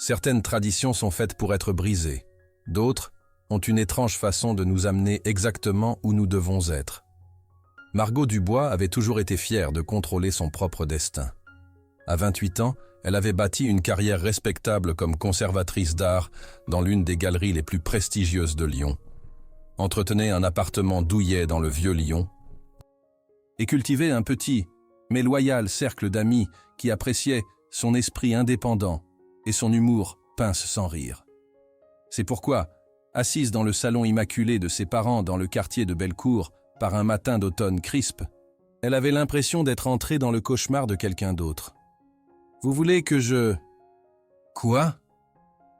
Certaines traditions sont faites pour être brisées. D'autres ont une étrange façon de nous amener exactement où nous devons être. Margot Dubois avait toujours été fière de contrôler son propre destin. À 28 ans, elle avait bâti une carrière respectable comme conservatrice d'art dans l'une des galeries les plus prestigieuses de Lyon, entretenait un appartement douillet dans le vieux Lyon et cultivait un petit mais loyal cercle d'amis qui appréciaient son esprit indépendant et son humour pince sans rire. C'est pourquoi, assise dans le salon immaculé de ses parents dans le quartier de Bellecour par un matin d'automne crisp, elle avait l'impression d'être entrée dans le cauchemar de quelqu'un d'autre. « Vous voulez que je… » « Quoi ?»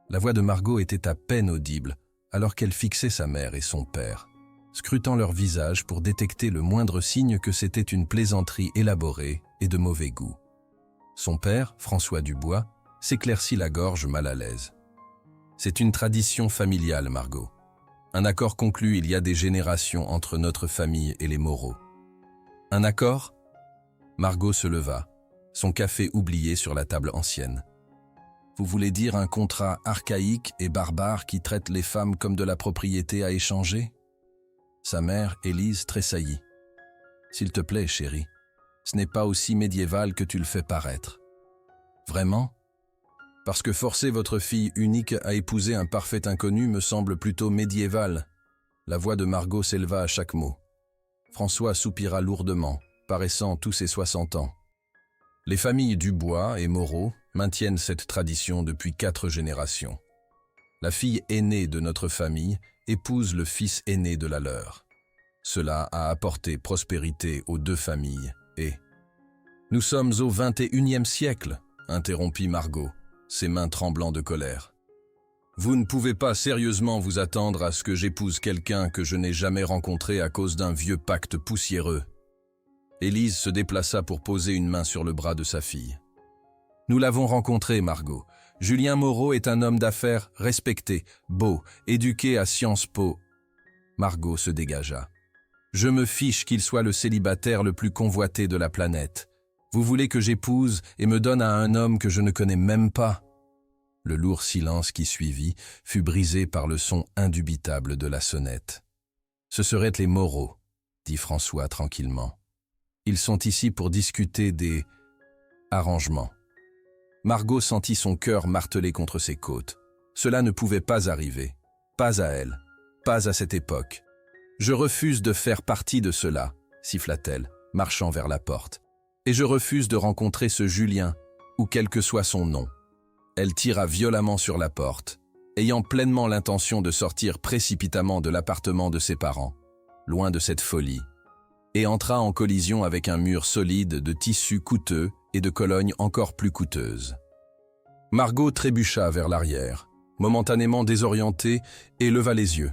La voix de Margot était à peine audible, alors qu'elle fixait sa mère et son père, scrutant leur visage pour détecter le moindre signe que c'était une plaisanterie élaborée et de mauvais goût. Son père, François Dubois, s'éclaircit la gorge mal à l'aise. « C'est une tradition familiale, Margot. Un accord conclu il y a des générations entre notre famille et les Moreau. »« Un accord ?» Margot se leva, son café oublié sur la table ancienne. « Vous voulez dire un contrat archaïque et barbare qui traite les femmes comme de la propriété à échanger ?» Sa mère, Élise, tressaillit. « S'il te plaît, chérie, ce n'est pas aussi médiéval que tu le fais paraître. »« Vraiment ? Parce que forcer votre fille unique à épouser un parfait inconnu me semble plutôt médiéval. » La voix de Margot s'éleva à chaque mot. François soupira lourdement, paraissant tous ses 60 ans. Les familles Dubois et Moreau maintiennent cette tradition depuis 4 générations. La fille aînée de notre famille épouse le fils aîné de la leur. Cela a apporté prospérité aux 2 familles et… « Nous sommes au 21e siècle, interrompit Margot, ses mains tremblant de colère. Vous ne pouvez pas sérieusement vous attendre à ce que j'épouse quelqu'un que je n'ai jamais rencontré à cause d'un vieux pacte poussiéreux. Élise se déplaça pour poser une main sur le bras de sa fille. Nous l'avons rencontré, Margot. Julien Moreau est un homme d'affaires respecté, beau, éduqué à Sciences Po. Margot se dégagea. Je me fiche qu'il soit le célibataire le plus convoité de la planète. Vous voulez que j'épouse et me donne à un homme que je ne connais même pas ? Le lourd silence qui suivit fut brisé par le son indubitable de la sonnette. Ce seraient les Moreau, dit François tranquillement. Ils sont ici pour discuter des arrangements. Margot sentit son cœur marteler contre ses côtes. Cela ne pouvait pas arriver. Pas à elle. Pas à cette époque. Je refuse de faire partie de cela, siffla-t-elle, marchant vers la porte. Et je refuse de rencontrer ce Julien, ou quel que soit son nom. Elle tira violemment sur la porte, ayant pleinement l'intention de sortir précipitamment de l'appartement de ses parents, loin de cette folie, et entra en collision avec un mur solide de tissu coûteux et de Cologne encore plus coûteuse. Margot trébucha vers l'arrière, momentanément désorientée, et leva les yeux.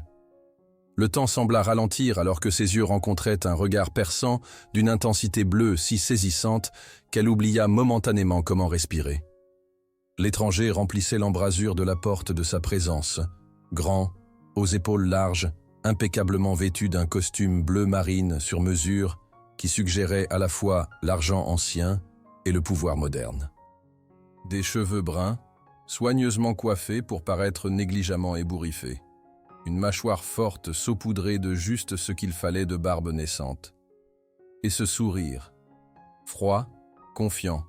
Le temps sembla ralentir alors que ses yeux rencontraient un regard perçant d'une intensité bleue si saisissante qu'elle oublia momentanément comment respirer. L'étranger remplissait l'embrasure de la porte de sa présence, grand, aux épaules larges, impeccablement vêtu d'un costume bleu marine sur mesure qui suggérait à la fois l'argent ancien et le pouvoir moderne. Des cheveux bruns, soigneusement coiffés pour paraître négligemment ébouriffés. Une mâchoire forte saupoudrée de juste ce qu'il fallait de barbe naissante. Et ce sourire, froid, confiant,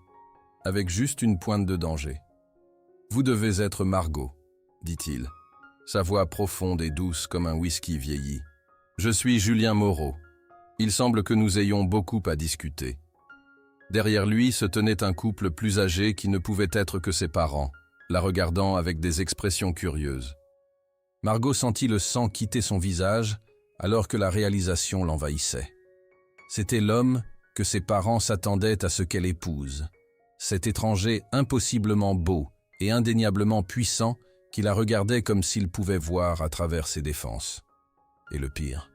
avec juste une pointe de danger. « Vous devez être Margot, » dit-il, sa voix profonde et douce comme un whisky vieilli. « Je suis Julien Moreau. Il semble que nous ayons beaucoup à discuter. » Derrière lui se tenait un couple plus âgé qui ne pouvait être que ses parents, la regardant avec des expressions curieuses. Margot sentit le sang quitter son visage alors que la réalisation l'envahissait. C'était l'homme que ses parents s'attendaient à ce qu'elle épouse, cet étranger impossiblement beau et indéniablement puissant qui la regardait comme s'il pouvait voir à travers ses défenses. Et le pire,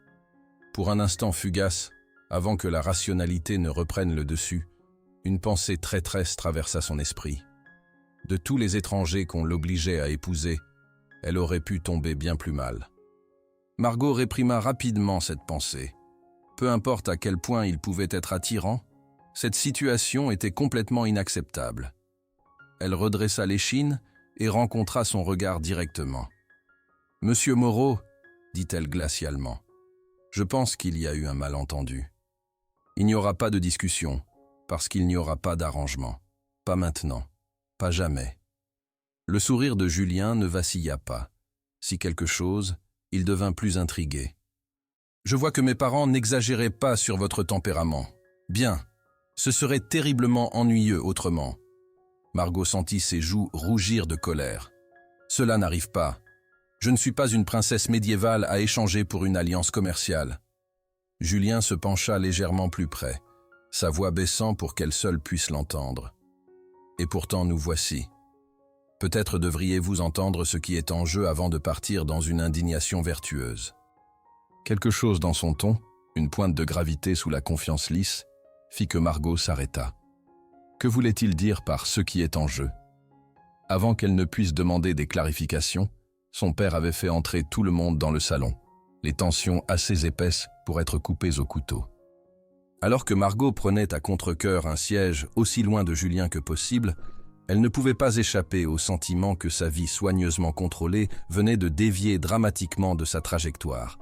pour un instant fugace, avant que la rationalité ne reprenne le dessus, une pensée traîtresse traversa son esprit. De tous les étrangers qu'on l'obligeait à épouser, elle aurait pu tomber bien plus mal. Margot réprima rapidement cette pensée. Peu importe à quel point il pouvait être attirant, cette situation était complètement inacceptable. Elle redressa l'échine et rencontra son regard directement. « Monsieur Moreau, dit-elle glacialement, je pense qu'il y a eu un malentendu. Il n'y aura pas de discussion, parce qu'il n'y aura pas d'arrangement. Pas maintenant, pas jamais. » Le sourire de Julien ne vacilla pas. Si quelque chose, il devint plus intrigué. « Je vois que mes parents n'exagéraient pas sur votre tempérament. Bien, ce serait terriblement ennuyeux autrement. » Margot sentit ses joues rougir de colère. « Cela n'arrive pas. Je ne suis pas une princesse médiévale à échanger pour une alliance commerciale. » Julien se pencha légèrement plus près, sa voix baissant pour qu'elle seule puisse l'entendre. « Et pourtant nous voici. Peut-être devriez-vous entendre ce qui est en jeu avant de partir dans une indignation vertueuse. » Quelque chose dans son ton, une pointe de gravité sous la confiance lisse, fit que Margot s'arrêta. Que voulait-il dire par « ce qui est en jeu » ? Avant qu'elle ne puisse demander des clarifications, son père avait fait entrer tout le monde dans le salon, les tensions assez épaisses pour être coupées au couteau. Alors que Margot prenait à contre-cœur un siège aussi loin de Julien que possible, elle ne pouvait pas échapper au sentiment que sa vie soigneusement contrôlée venait de dévier dramatiquement de sa trajectoire,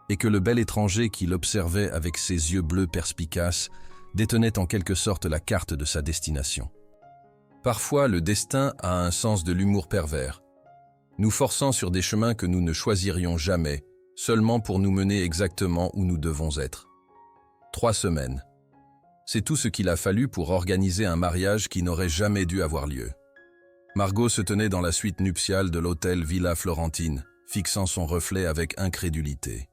et que le bel étranger qui l'observait avec ses yeux bleus perspicaces détenait en quelque sorte la carte de sa destination. Parfois, le destin a un sens de l'humour pervers, nous forçant sur des chemins que nous ne choisirions jamais, seulement pour nous mener exactement où nous devons être. 3 semaines. C'est tout ce qu'il a fallu pour organiser un mariage qui n'aurait jamais dû avoir lieu. Margot se tenait dans la suite nuptiale de l'hôtel Villa Florentine, fixant son reflet avec incrédulité.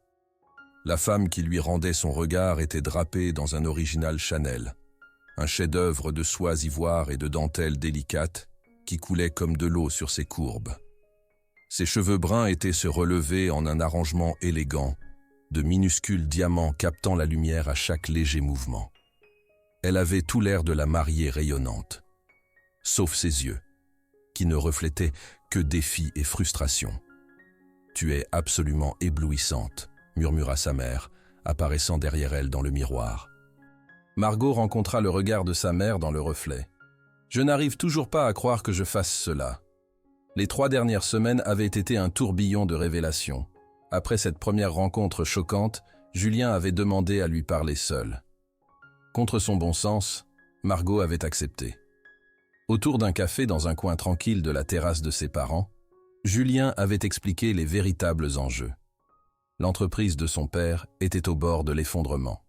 La femme qui lui rendait son regard était drapée dans un original Chanel, un chef-d'œuvre de soies ivoire et de dentelles délicates qui coulait comme de l'eau sur ses courbes. Ses cheveux bruns étaient se relever en un arrangement élégant, de minuscules diamants captant la lumière à chaque léger mouvement. Elle avait tout l'air de la mariée rayonnante, sauf ses yeux, qui ne reflétaient que défi et frustration. « Tu es absolument éblouissante », murmura sa mère, apparaissant derrière elle dans le miroir. Margot rencontra le regard de sa mère dans le reflet. « Je n'arrive toujours pas à croire que je fasse cela. » Les 3 dernières semaines avaient été un tourbillon de révélations. Après cette première rencontre choquante, Julien avait demandé à lui parler seul. Contre son bon sens, Margot avait accepté. Autour d'un café dans un coin tranquille de la terrasse de ses parents, Julien avait expliqué les véritables enjeux. L'entreprise de son père était au bord de l'effondrement.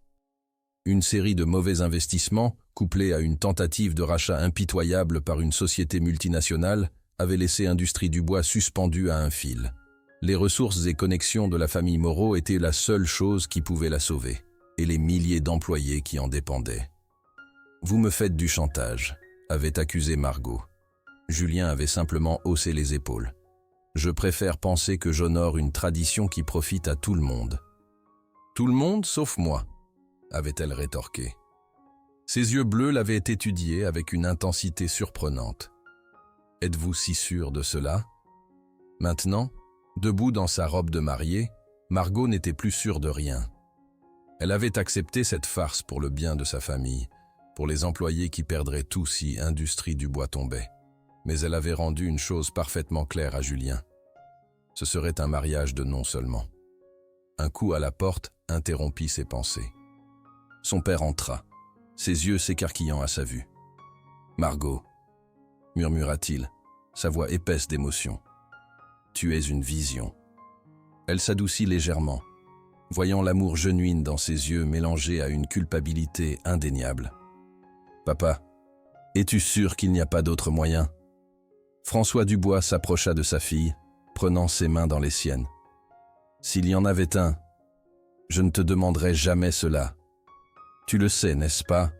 Une série de mauvais investissements, couplés à une tentative de rachat impitoyable par une société multinationale, avait laissé Industrie du Bois suspendue à un fil. Les ressources et connexions de la famille Moreau étaient la seule chose qui pouvait la sauver, et les milliers d'employés qui en dépendaient. « Vous me faites du chantage », avait accusé Margot. Julien avait simplement haussé les épaules. « Je préfère penser que j'honore une tradition qui profite à tout le monde. »« Tout le monde sauf moi », avait-elle rétorqué. Ses yeux bleus l'avaient étudié avec une intensité surprenante. « Êtes-vous si sûr de cela ?» Maintenant, debout dans sa robe de mariée, Margot n'était plus sûre de rien. Elle avait accepté cette farce pour le bien de sa famille, pour les employés qui perdraient tout si Industrie du Bois tombait. Mais elle avait rendu une chose parfaitement claire à Julien. Ce serait un mariage de nom seulement. Un coup à la porte interrompit ses pensées. Son père entra, ses yeux s'écarquillant à sa vue. « Margot », murmura-t-il, sa voix épaisse d'émotion. « Tu es une vision. » Elle s'adoucit légèrement, voyant l'amour genuine dans ses yeux mélangé à une culpabilité indéniable. « Papa, es-tu sûr qu'il n'y a pas d'autre moyen ?» François Dubois s'approcha de sa fille, prenant ses mains dans les siennes. « S'il y en avait un, je ne te demanderais jamais cela. Tu le sais, n'est-ce pas ?»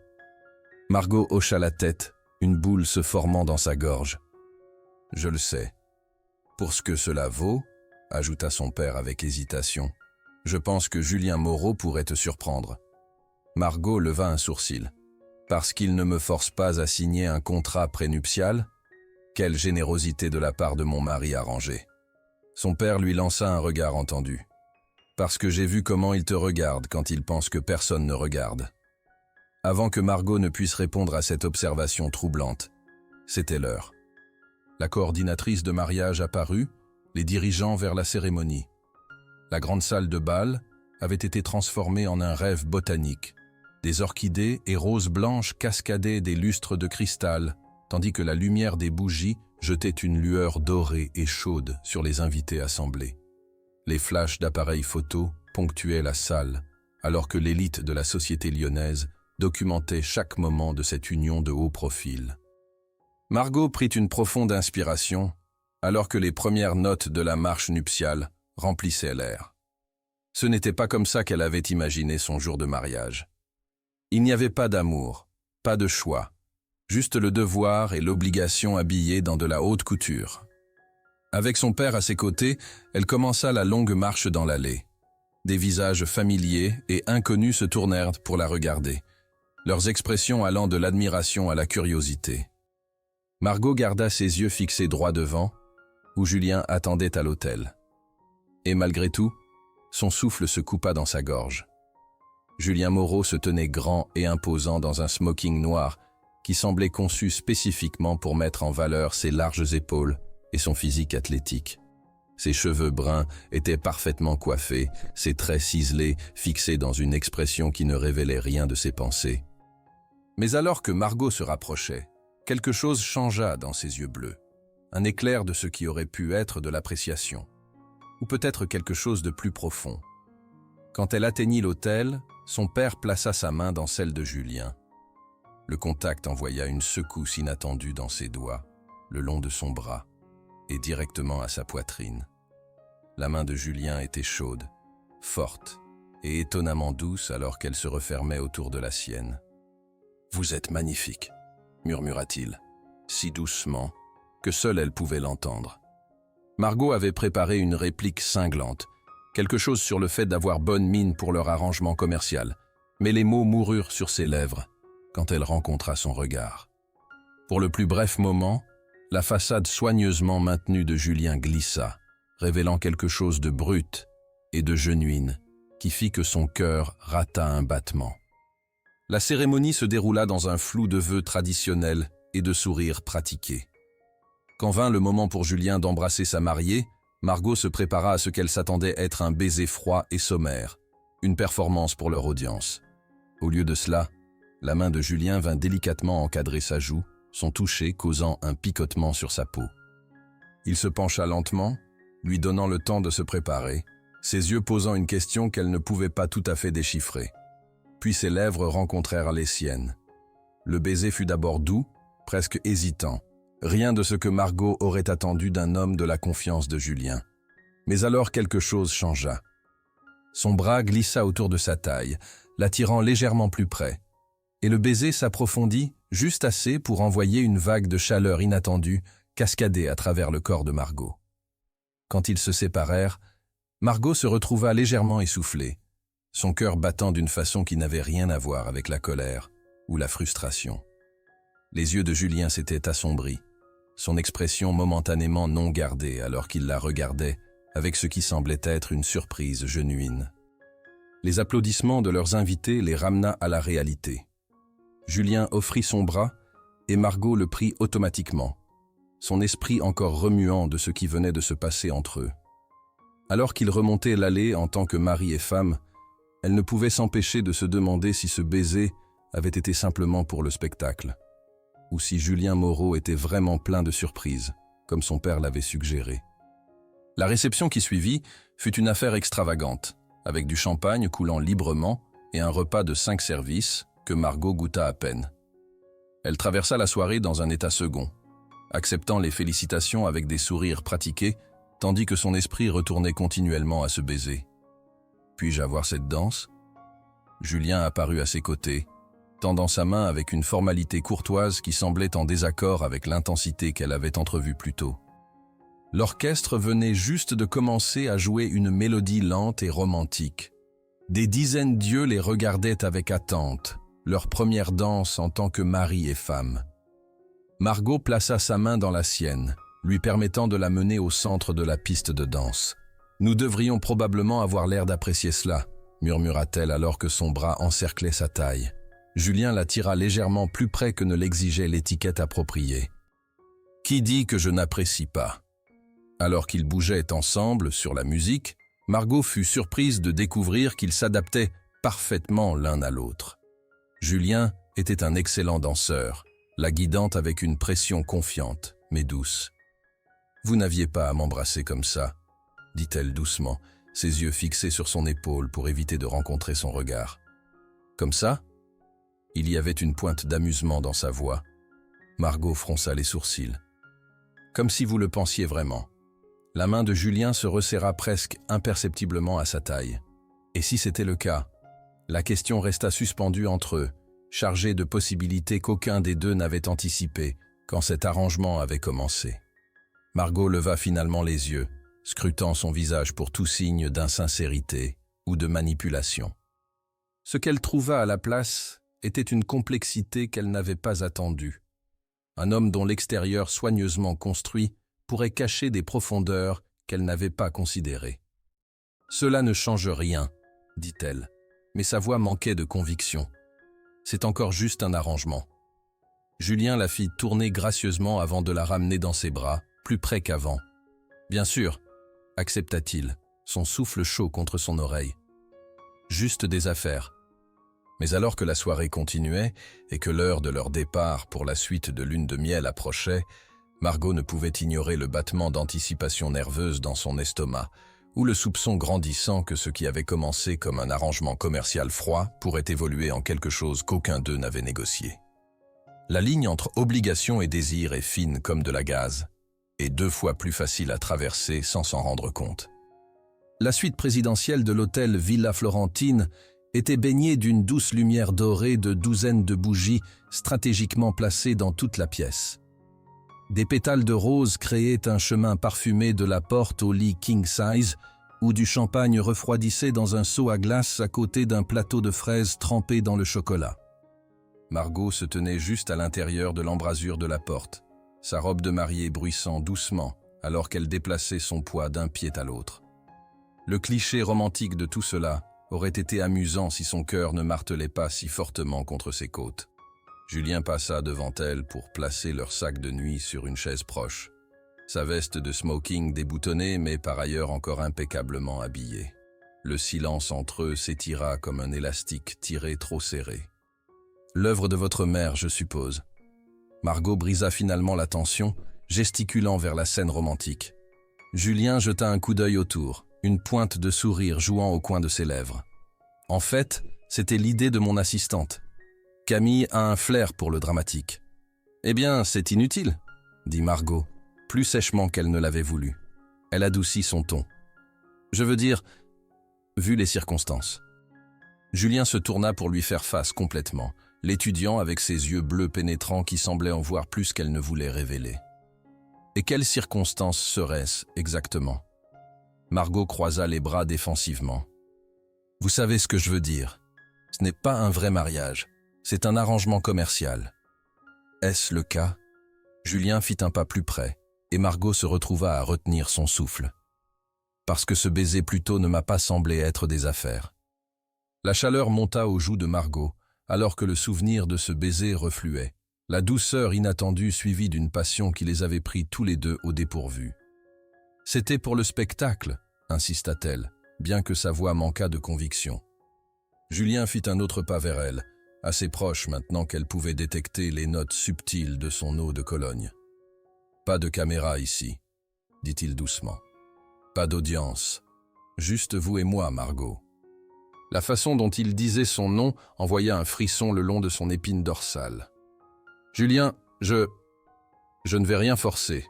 Margot hocha la tête, une boule se formant dans sa gorge. « Je le sais. Pour ce que cela vaut, ajouta son père avec hésitation, je pense que Julien Moreau pourrait te surprendre. » Margot leva un sourcil. « Parce qu'il ne me force pas à signer un contrat prénuptial ? Quelle générosité de la part de mon mari arrangé. » Son père lui lança un regard entendu. « Parce que j'ai vu comment il te regarde quand il pense que personne ne regarde. » Avant que Margot ne puisse répondre à cette observation troublante, c'était l'heure. La coordinatrice de mariage apparut, les dirigeants vers la cérémonie. La grande salle de bal avait été transformée en un rêve botanique. Des orchidées et roses blanches cascadaient des lustres de cristal, tandis que la lumière des bougies jetait une lueur dorée et chaude sur les invités assemblés. Les flashs d'appareils photo ponctuaient la salle, alors que l'élite de la société lyonnaise documentait chaque moment de cette union de haut profil. Margot prit une profonde inspiration, alors que les premières notes de la marche nuptiale remplissaient l'air. Ce n'était pas comme ça qu'elle avait imaginé son jour de mariage. Il n'y avait pas d'amour, pas de choix, juste le devoir et l'obligation habillés dans de la haute couture. Avec son père à ses côtés, elle commença la longue marche dans l'allée. Des visages familiers et inconnus se tournèrent pour la regarder, leurs expressions allant de l'admiration à la curiosité. Margot garda ses yeux fixés droit devant, où Julien attendait à l'autel. Et malgré tout, son souffle se coupa dans sa gorge. Julien Moreau se tenait grand et imposant dans un smoking noir qui semblait conçu spécifiquement pour mettre en valeur ses larges épaules et son physique athlétique. Ses cheveux bruns étaient parfaitement coiffés, ses traits ciselés fixés dans une expression qui ne révélait rien de ses pensées. Mais alors que Margot se rapprochait, quelque chose changea dans ses yeux bleus. Un éclair de ce qui aurait pu être de l'appréciation, ou peut-être quelque chose de plus profond. Quand elle atteignit l'autel, son père plaça sa main dans celle de Julien. Le contact envoya une secousse inattendue dans ses doigts, le long de son bras, et directement à sa poitrine. La main de Julien était chaude, forte et étonnamment douce alors qu'elle se refermait autour de la sienne. « Vous êtes magnifique », murmura-t-il, si doucement que seule elle pouvait l'entendre. Margot avait préparé une réplique cinglante, quelque chose sur le fait d'avoir bonne mine pour leur arrangement commercial, mais les mots moururent sur ses lèvres quand elle rencontra son regard. Pour le plus bref moment, la façade soigneusement maintenue de Julien glissa, révélant quelque chose de brut et de genuine, qui fit que son cœur rata un battement. La cérémonie se déroula dans un flou de vœux traditionnels et de sourires pratiqués. Quand vint le moment pour Julien d'embrasser sa mariée, Margot se prépara à ce qu'elle s'attendait être un baiser froid et sommaire, une performance pour leur audience. Au lieu de cela, la main de Julien vint délicatement encadrer sa joue, son toucher causant un picotement sur sa peau. Il se pencha lentement, lui donnant le temps de se préparer, ses yeux posant une question qu'elle ne pouvait pas tout à fait déchiffrer. Puis ses lèvres rencontrèrent les siennes. Le baiser fut d'abord doux, presque hésitant. Rien de ce que Margot aurait attendu d'un homme de la confiance de Julien. Mais alors quelque chose changea. Son bras glissa autour de sa taille, l'attirant légèrement plus près, et le baiser s'approfondit juste assez pour envoyer une vague de chaleur inattendue cascader à travers le corps de Margot. Quand ils se séparèrent, Margot se retrouva légèrement essoufflée, son cœur battant d'une façon qui n'avait rien à voir avec la colère ou la frustration. Les yeux de Julien s'étaient assombris, son expression momentanément non gardée alors qu'il la regardait avec ce qui semblait être une surprise genuine. Les applaudissements de leurs invités les ramena à la réalité. Julien offrit son bras et Margot le prit automatiquement, son esprit encore remuant de ce qui venait de se passer entre eux. Alors qu'ils remontaient l'allée en tant que mari et femme, elle ne pouvait s'empêcher de se demander si ce baiser avait été simplement pour le spectacle, ou si Julien Moreau était vraiment plein de surprises, comme son père l'avait suggéré. La réception qui suivit fut une affaire extravagante, avec du champagne coulant librement et un repas de 5 services que Margot goûta à peine. Elle traversa la soirée dans un état second, acceptant les félicitations avec des sourires pratiqués, tandis que son esprit retournait continuellement à se baiser. « Puis-je avoir cette danse ?» Julien apparut à ses côtés, tendant sa main avec une formalité courtoise qui semblait en désaccord avec l'intensité qu'elle avait entrevue plus tôt. L'orchestre venait juste de commencer à jouer une mélodie lente et romantique. Des dizaines d'yeux les regardaient avec attente, leur première danse en tant que mari et femme. Margot plaça sa main dans la sienne, lui permettant de la mener au centre de la piste de danse. « Nous devrions probablement avoir l'air d'apprécier cela », murmura-t-elle alors que son bras encerclait sa taille. Julien la tira légèrement plus près que ne l'exigeait l'étiquette appropriée. « Qui dit que je n'apprécie pas? Alors qu'ils bougeaient ensemble sur la musique, Margot fut surprise de découvrir qu'ils s'adaptaient parfaitement l'un à l'autre. Julien était un excellent danseur, la guidant avec une pression confiante, mais douce. « Vous n'aviez pas à m'embrasser comme ça », dit-elle doucement, ses yeux fixés sur son épaule pour éviter de rencontrer son regard. « Comme ça ?» Il y avait une pointe d'amusement dans sa voix. Margot fronça les sourcils. « Comme si vous le pensiez vraiment. » La main de Julien se resserra presque imperceptiblement à sa taille. Et si c'était le cas? La question resta suspendue entre eux, chargée de possibilités qu'aucun des deux n'avait anticipées quand cet arrangement avait commencé. Margot leva finalement les yeux, scrutant son visage pour tout signe d'insincérité ou de manipulation. Ce qu'elle trouva à la place était une complexité qu'elle n'avait pas attendue. Un homme dont l'extérieur soigneusement construit pourrait cacher des profondeurs qu'elle n'avait pas considérées. « Cela ne change rien, » dit-elle, mais sa voix manquait de conviction. « C'est encore juste un arrangement. » Julien la fit tourner gracieusement avant de la ramener dans ses bras, plus près qu'avant. « Bien sûr, » accepta-t-il, son souffle chaud contre son oreille. « Juste des affaires. » Mais alors que la soirée continuait et que l'heure de leur départ pour la suite de lune de miel approchait, Margot ne pouvait ignorer le battement d'anticipation nerveuse dans son estomac, ou le soupçon grandissant que ce qui avait commencé comme un arrangement commercial froid pourrait évoluer en quelque chose qu'aucun d'eux n'avait négocié. La ligne entre obligation et désir est fine comme de la gaze, et 2 fois plus facile à traverser sans s'en rendre compte. La suite présidentielle de l'hôtel Villa Florentine était baignée d'une douce lumière dorée de douzaines de bougies stratégiquement placées dans toute la pièce. Des pétales de rose créaient un chemin parfumé de la porte au lit king size, où du champagne refroidissait dans un seau à glace à côté d'un plateau de fraises trempées dans le chocolat. Margot se tenait juste à l'intérieur de l'embrasure de la porte, sa robe de mariée bruissant doucement alors qu'elle déplaçait son poids d'un pied à l'autre. Le cliché romantique de tout cela aurait été amusant si son cœur ne martelait pas si fortement contre ses côtes. Julien passa devant elle pour placer leur sac de nuit sur une chaise proche. Sa veste de smoking déboutonnée mais par ailleurs encore impeccablement habillée. Le silence entre eux s'étira comme un élastique tiré trop serré. « L'œuvre de votre mère, je suppose. » Margot brisa finalement la tension, gesticulant vers la scène romantique. Julien jeta un coup d'œil autour, une pointe de sourire jouant au coin de ses lèvres. « En fait, c'était l'idée de mon assistante. Camille a un flair pour le dramatique. »« Eh bien, c'est inutile, » dit Margot, plus sèchement qu'elle ne l'avait voulu. Elle adoucit son ton. « Je veux dire, vu les circonstances. » Julien se tourna pour lui faire face complètement, l'étudiant avec ses yeux bleus pénétrants qui semblaient en voir plus qu'elle ne voulait révéler. Et quelles circonstances seraient-ce exactement? Margot croisa les bras défensivement. « Vous savez ce que je veux dire. Ce n'est pas un vrai mariage. C'est un arrangement commercial. » Est-ce le cas? Julien fit un pas plus près, et Margot se retrouva à retenir son souffle. Parce que ce baiser plus tôt ne m'a pas semblé être des affaires. La chaleur monta aux joues de Margot, alors que le souvenir de ce baiser refluait, la douceur inattendue suivie d'une passion qui les avait pris tous les deux au dépourvu. « C'était pour le spectacle », insista-t-elle, bien que sa voix manquât de conviction. Julien fit un autre pas vers elle, assez proche maintenant qu'elle pouvait détecter les notes subtiles de son eau de Cologne. « Pas de caméra ici, » dit-il doucement. « Pas d'audience. Juste vous et moi, Margot. » La façon dont il disait son nom envoya un frisson le long de son épine dorsale. « Julien, je ne vais rien forcer, »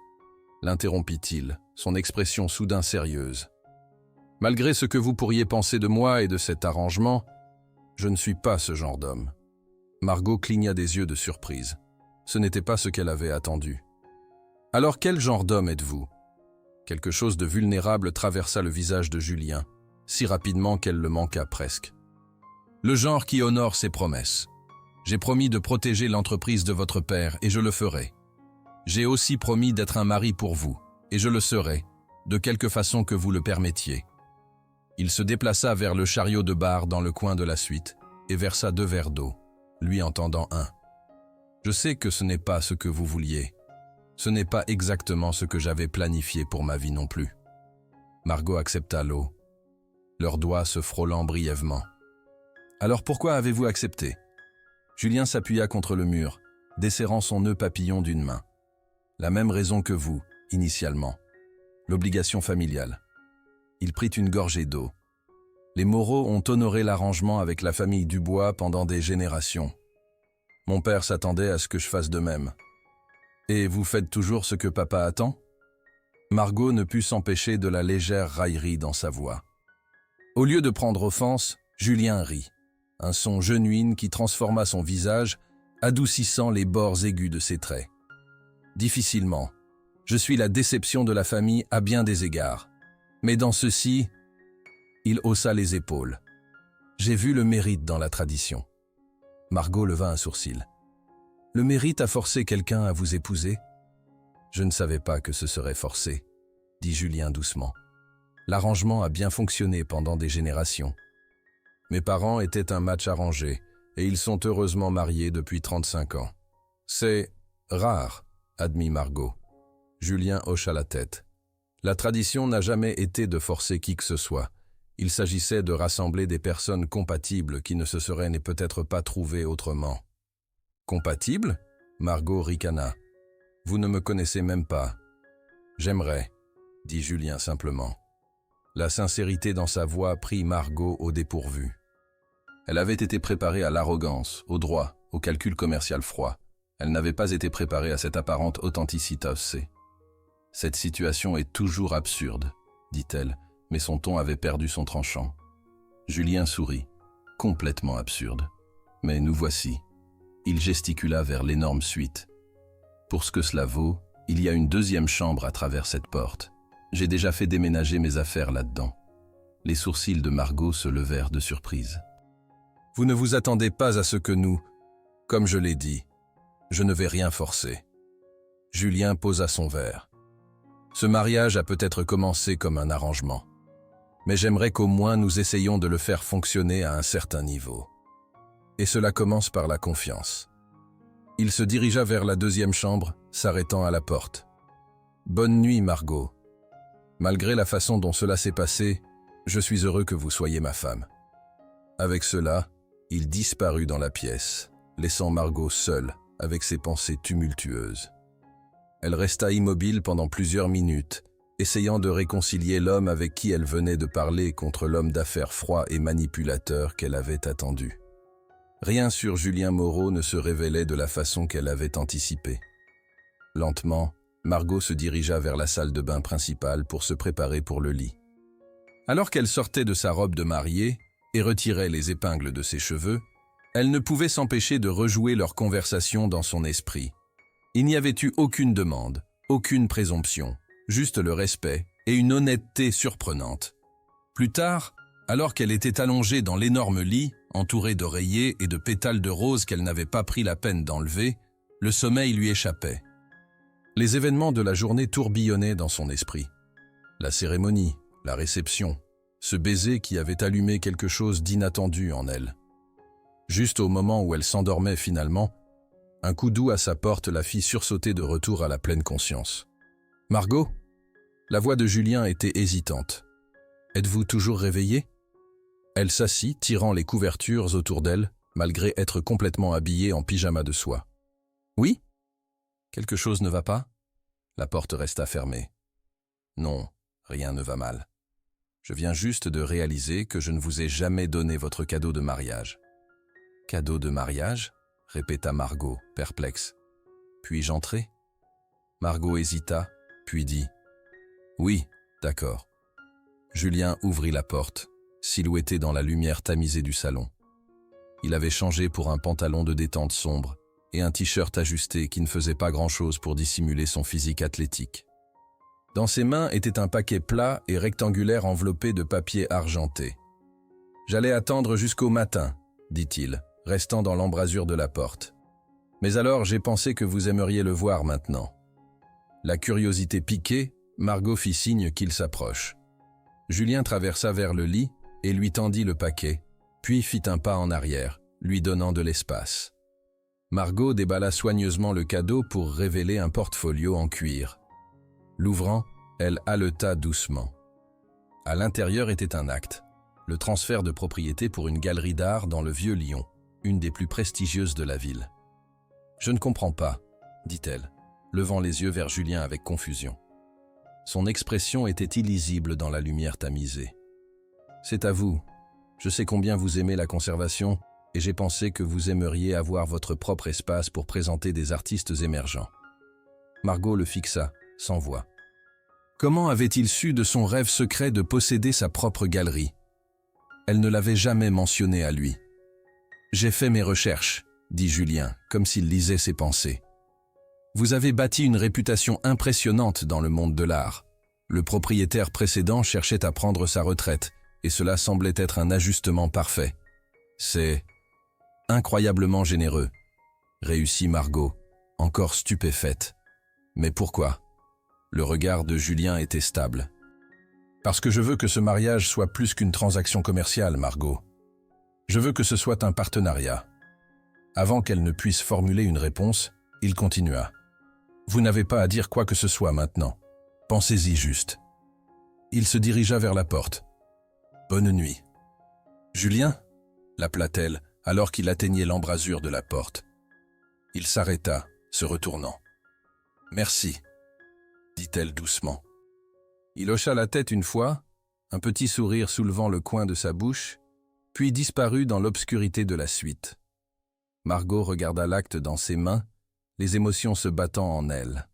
l'interrompit-il, son expression soudain sérieuse. « Malgré ce que vous pourriez penser de moi et de cet arrangement, je ne suis pas ce genre d'homme. » Margot cligna des yeux de surprise. Ce n'était pas ce qu'elle avait attendu. « Alors quel genre d'homme êtes-vous » Quelque chose de vulnérable traversa le visage de Julien, si rapidement qu'elle le manqua presque. « Le genre qui honore ses promesses. J'ai promis de protéger l'entreprise de votre père et je le ferai. J'ai aussi promis d'être un mari pour vous, et je le serai, de quelque façon que vous le permettiez. » Il se déplaça vers le chariot de bar dans le coin de la suite et versa 2 verres d'eau, lui en tendant un. « Je sais que ce n'est pas ce que vous vouliez. Ce n'est pas exactement ce que j'avais planifié pour ma vie non plus. Margot accepta l'eau, leurs doigts se frôlant brièvement. Alors pourquoi avez-vous accepté? Julien s'appuya contre le mur, desserrant son nœud papillon d'une main. La même raison que vous, initialement. L'obligation familiale. Il prit une gorgée d'eau. Les Moreau ont honoré l'arrangement avec la famille Dubois pendant des générations. Mon père s'attendait à ce que je fasse de même. Et vous faites toujours ce que papa attend? Margot ne put s'empêcher de la légère raillerie dans sa voix. Au lieu de prendre offense, Julien rit, un son genuine qui transforma son visage, adoucissant les bords aigus de ses traits. Difficilement, je suis la déception de la famille à bien des égards. Mais dans ceci, il haussa les épaules. J'ai vu le mérite dans la tradition. Margot leva un sourcil. Le mérite a forcé quelqu'un à vous épouser? Je ne savais pas que ce serait forcé, dit Julien doucement. L'arrangement a bien fonctionné pendant des générations. Mes parents étaient un match arrangé et ils sont heureusement mariés depuis 35 ans. C'est rare, admit Margot. Julien hocha la tête. La tradition n'a jamais été de forcer qui que ce soit. Il s'agissait de rassembler des personnes compatibles qui ne se seraient peut-être pas trouvées autrement. Compatibles? Margot ricana. Vous ne me connaissez même pas. J'aimerais, dit Julien simplement. La sincérité dans sa voix prit Margot au dépourvu. Elle avait été préparée à l'arrogance, au droit, au calcul commercial froid. Elle n'avait pas été préparée à cette apparente authenticité. Cette situation est toujours absurde, dit-elle, mais son ton avait perdu son tranchant. Julien sourit. Complètement absurde. Mais nous voici. Il gesticula vers l'énorme suite. Pour ce que cela vaut, il y a une deuxième chambre à travers cette porte. J'ai déjà fait déménager mes affaires là-dedans. Les sourcils de Margot se levèrent de surprise. Vous ne vous attendez pas à ce que nous, comme je l'ai dit, je ne vais rien forcer. Julien posa son verre. Ce mariage a peut-être commencé comme un arrangement. Mais j'aimerais qu'au moins nous essayions de le faire fonctionner à un certain niveau. Et cela commence par la confiance. Il se dirigea vers la deuxième chambre, s'arrêtant à la porte. « Bonne nuit, Margot. Malgré la façon dont cela s'est passé, je suis heureux que vous soyez ma femme. » Avec cela, il disparut dans la pièce, laissant Margot seule avec ses pensées tumultueuses. Elle resta immobile pendant plusieurs minutes, essayant de réconcilier l'homme avec qui elle venait de parler contre l'homme d'affaires froid et manipulateur qu'elle avait attendu. Rien sur Julien Moreau ne se révélait de la façon qu'elle avait anticipée. Lentement, Margot se dirigea vers la salle de bain principale pour se préparer pour le lit. Alors qu'elle sortait de sa robe de mariée et retirait les épingles de ses cheveux, elle ne pouvait s'empêcher de rejouer leur conversation dans son esprit. Il n'y avait eu aucune demande, aucune présomption, juste le respect et une honnêteté surprenante. Plus tard, alors qu'elle était allongée dans l'énorme lit, entourée d'oreillers et de pétales de rose qu'elle n'avait pas pris la peine d'enlever, le sommeil lui échappait. Les événements de la journée tourbillonnaient dans son esprit. La cérémonie, la réception, ce baiser qui avait allumé quelque chose d'inattendu en elle. Juste au moment où elle s'endormait finalement, un coup doux à sa porte la fit sursauter de retour à la pleine conscience. « Margot ?» La voix de Julien était hésitante. « Êtes-vous toujours réveillée ?» Elle s'assit, tirant les couvertures autour d'elle, malgré être complètement habillée en pyjama de soie. « Oui ? Quelque chose ne va pas ?» La porte resta fermée. « Non, rien ne va mal. Je viens juste de réaliser que je ne vous ai jamais donné votre cadeau de mariage. »« Cadeau de mariage ?» répéta Margot, perplexe. « Puis-je entrer ?» Margot hésita, puis dit « Oui, d'accord. » Julien ouvrit la porte, silhouetté dans la lumière tamisée du salon. Il avait changé pour un pantalon de détente sombre et un t-shirt ajusté qui ne faisait pas grand-chose pour dissimuler son physique athlétique. Dans ses mains était un paquet plat et rectangulaire enveloppé de papier argenté. « J'allais attendre jusqu'au matin, » dit-il, restant dans l'embrasure de la porte. « Mais alors j'ai pensé que vous aimeriez le voir maintenant. » La curiosité piquée, Margot fit signe qu'il s'approche. Julien traversa vers le lit et lui tendit le paquet, puis fit un pas en arrière, lui donnant de l'espace. Margot déballa soigneusement le cadeau pour révéler un portfolio en cuir. L'ouvrant, elle haleta doucement. À l'intérieur était un acte, le transfert de propriété pour une galerie d'art dans le Vieux Lyon, une des plus prestigieuses de la ville. « Je ne comprends pas », dit-elle, levant les yeux vers Julien avec confusion. Son expression était illisible dans la lumière tamisée. « C'est à vous. Je sais combien vous aimez la conservation et j'ai pensé que vous aimeriez avoir votre propre espace pour présenter des artistes émergents. » Margot le fixa, sans voix. Comment avait-il su de son rêve secret de posséder sa propre galerie? Elle ne l'avait jamais mentionné à lui. « J'ai fait mes recherches », dit Julien, comme s'il lisait ses pensées. « Vous avez bâti une réputation impressionnante dans le monde de l'art. Le propriétaire précédent cherchait à prendre sa retraite, et cela semblait être un ajustement parfait. C'est incroyablement généreux, » réussit Margot, encore stupéfaite. « Mais pourquoi ?» Le regard de Julien était stable. « Parce que je veux que ce mariage soit plus qu'une transaction commerciale, Margot. Je veux que ce soit un partenariat. » Avant qu'elle ne puisse formuler une réponse, il continua. « Vous n'avez pas à dire quoi que ce soit maintenant. Pensez-y juste. » Il se dirigea vers la porte. « Bonne nuit. »« Julien » l'appela-t-elle alors qu'il atteignait l'embrasure de la porte. Il s'arrêta, se retournant. « Merci » dit-elle doucement. Il hocha la tête une fois, un petit sourire soulevant le coin de sa bouche, puis disparut dans l'obscurité de la suite. Margot regarda l'acte dans ses mains, les émotions se battant en elle.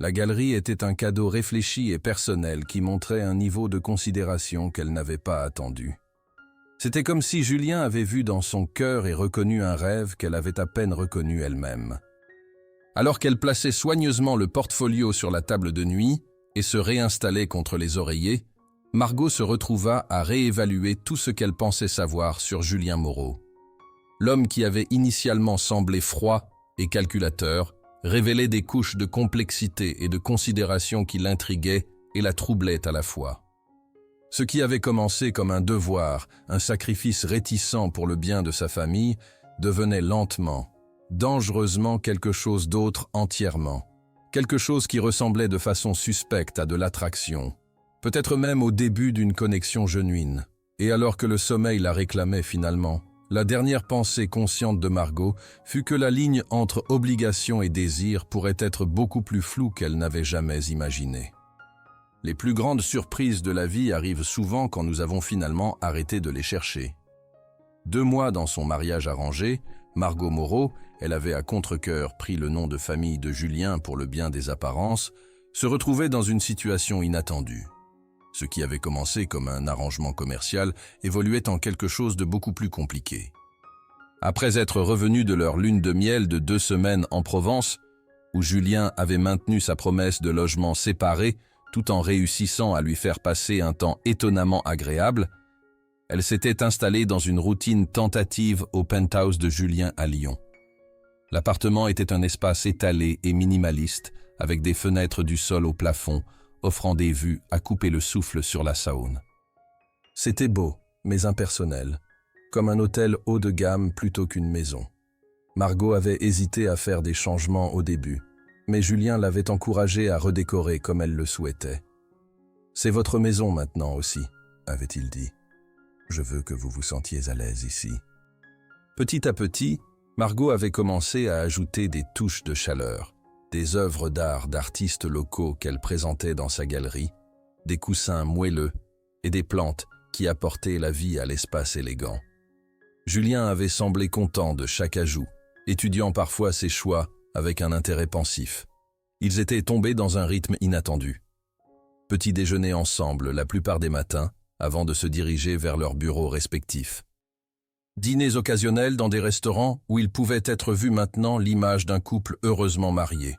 La galerie était un cadeau réfléchi et personnel qui montrait un niveau de considération qu'elle n'avait pas attendu. C'était comme si Julien avait vu dans son cœur et reconnu un rêve qu'elle avait à peine reconnu elle-même. Alors qu'elle plaçait soigneusement le portfolio sur la table de nuit et se réinstallait contre les oreillers, Margot se retrouva à réévaluer tout ce qu'elle pensait savoir sur Julien Moreau. L'homme qui avait initialement semblé froid et calculateur révélait des couches de complexité et de considération qui l'intriguaient et la troublaient à la fois. Ce qui avait commencé comme un devoir, un sacrifice réticent pour le bien de sa famille, devenait lentement, dangereusement quelque chose d'autre entièrement. Quelque chose qui ressemblait de façon suspecte à de l'attraction, peut-être même au début d'une connexion genuine. Et alors que le sommeil la réclamait finalement, la dernière pensée consciente de Margot fut que la ligne entre obligation et désir pourrait être beaucoup plus floue qu'elle n'avait jamais imaginé. Les plus grandes surprises de la vie arrivent souvent quand nous avons finalement arrêté de les chercher. 2 mois dans son mariage arrangé, Margot Moreau, elle avait à contre-cœur pris le nom de famille de Julien pour le bien des apparences, se retrouvait dans une situation inattendue. Ce qui avait commencé comme un arrangement commercial évoluait en quelque chose de beaucoup plus compliqué. Après être revenus de leur lune de miel de 2 semaines en Provence, où Julien avait maintenu sa promesse de logement séparé tout en réussissant à lui faire passer un temps étonnamment agréable, elle s'était installée dans une routine tentative au penthouse de Julien à Lyon. L'appartement était un espace étalé et minimaliste, avec des fenêtres du sol au plafond, offrant des vues à couper le souffle sur la Saône. C'était beau, mais impersonnel, comme un hôtel haut de gamme plutôt qu'une maison. Margot avait hésité à faire des changements au début, mais Julien l'avait encouragée à redécorer comme elle le souhaitait. « C'est votre maison maintenant aussi », avait-il dit. « Je veux que vous vous sentiez à l'aise ici. » Petit à petit, Margot avait commencé à ajouter des touches de chaleur, des œuvres d'art d'artistes locaux qu'elle présentait dans sa galerie, des coussins moelleux et des plantes qui apportaient la vie à l'espace élégant. Julien avait semblé content de chaque ajout, étudiant parfois ses choix avec un intérêt pensif. Ils étaient tombés dans un rythme inattendu. Petit déjeuner ensemble la plupart des matins, avant de se diriger vers leurs bureaux respectifs. Dîners occasionnels dans des restaurants où il pouvait être vu maintenant l'image d'un couple heureusement marié.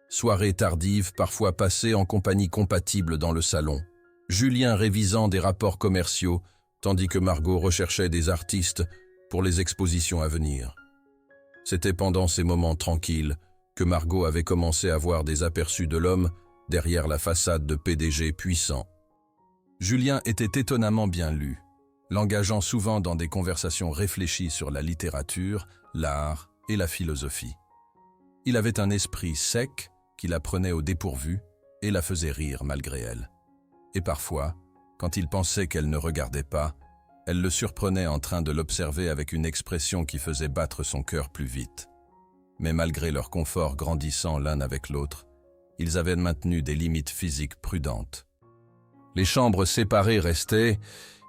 Soirées tardives, parfois passées en compagnie compatible dans le salon. Julien révisant des rapports commerciaux, tandis que Margot recherchait des artistes pour les expositions à venir. C'était pendant ces moments tranquilles que Margot avait commencé à voir des aperçus de l'homme derrière la façade de PDG puissant. Julien était étonnamment bien lu, l'engageant souvent dans des conversations réfléchies sur la littérature, l'art et la philosophie. Il avait un esprit sec qui la prenait au dépourvu et la faisait rire malgré elle. Et parfois, quand il pensait qu'elle ne regardait pas, elle le surprenait en train de l'observer avec une expression qui faisait battre son cœur plus vite. Mais malgré leur confort grandissant l'un avec l'autre, ils avaient maintenu des limites physiques prudentes. Les chambres séparées restaient,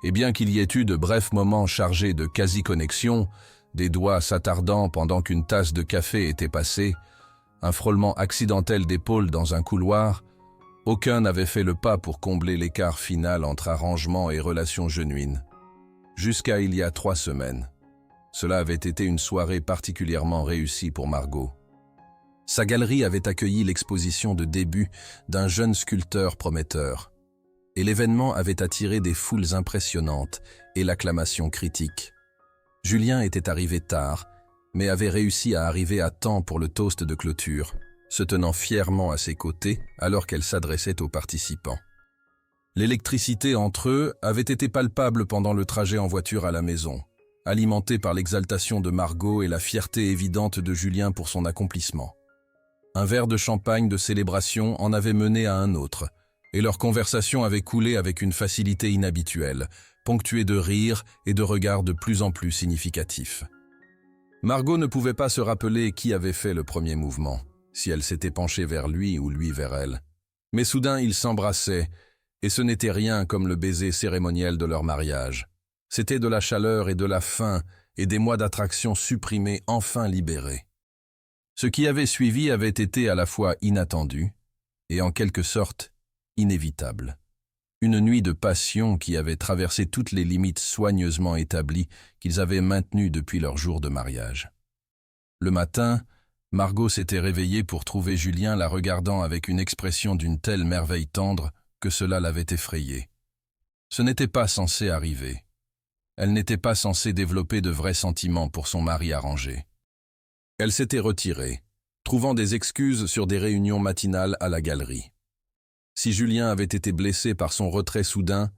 et bien qu'il y ait eu de brefs moments chargés de quasi-connexion, des doigts s'attardant pendant qu'une tasse de café était passée, un frôlement accidentel d'épaules dans un couloir, aucun n'avait fait le pas pour combler l'écart final entre arrangement et relations genuines. Jusqu'à il y a 3 semaines. Cela avait été une soirée particulièrement réussie pour Margot. Sa galerie avait accueilli l'exposition de début d'un jeune sculpteur prometteur, et l'événement avait attiré des foules impressionnantes et l'acclamation critique. Julien était arrivé tard, mais avait réussi à arriver à temps pour le toast de clôture, se tenant fièrement à ses côtés alors qu'elle s'adressait aux participants. L'électricité entre eux avait été palpable pendant le trajet en voiture à la maison, alimentée par l'exaltation de Margot et la fierté évidente de Julien pour son accomplissement. Un verre de champagne de célébration en avait mené à un autre, et leur conversation avait coulé avec une facilité inhabituelle, ponctuée de rires et de regards de plus en plus significatifs. Margot ne pouvait pas se rappeler qui avait fait le premier mouvement, si elle s'était penchée vers lui ou lui vers elle. Mais soudain, ils s'embrassaient, et ce n'était rien comme le baiser cérémoniel de leur mariage. C'était de la chaleur et de la faim et des mois d'attraction supprimés enfin libérés. Ce qui avait suivi avait été à la fois inattendu et en quelque sorte inévitable. Une nuit de passion qui avait traversé toutes les limites soigneusement établies qu'ils avaient maintenues depuis leur jour de mariage. Le matin, Margot s'était réveillée pour trouver Julien la regardant avec une expression d'une telle merveille tendre que cela l'avait effrayée. Ce n'était pas censé arriver. Elle n'était pas censée développer de vrais sentiments pour son mari arrangé. Elle s'était retirée, trouvant des excuses sur des réunions matinales à la galerie. Si Julien avait été blessé par son retrait soudain,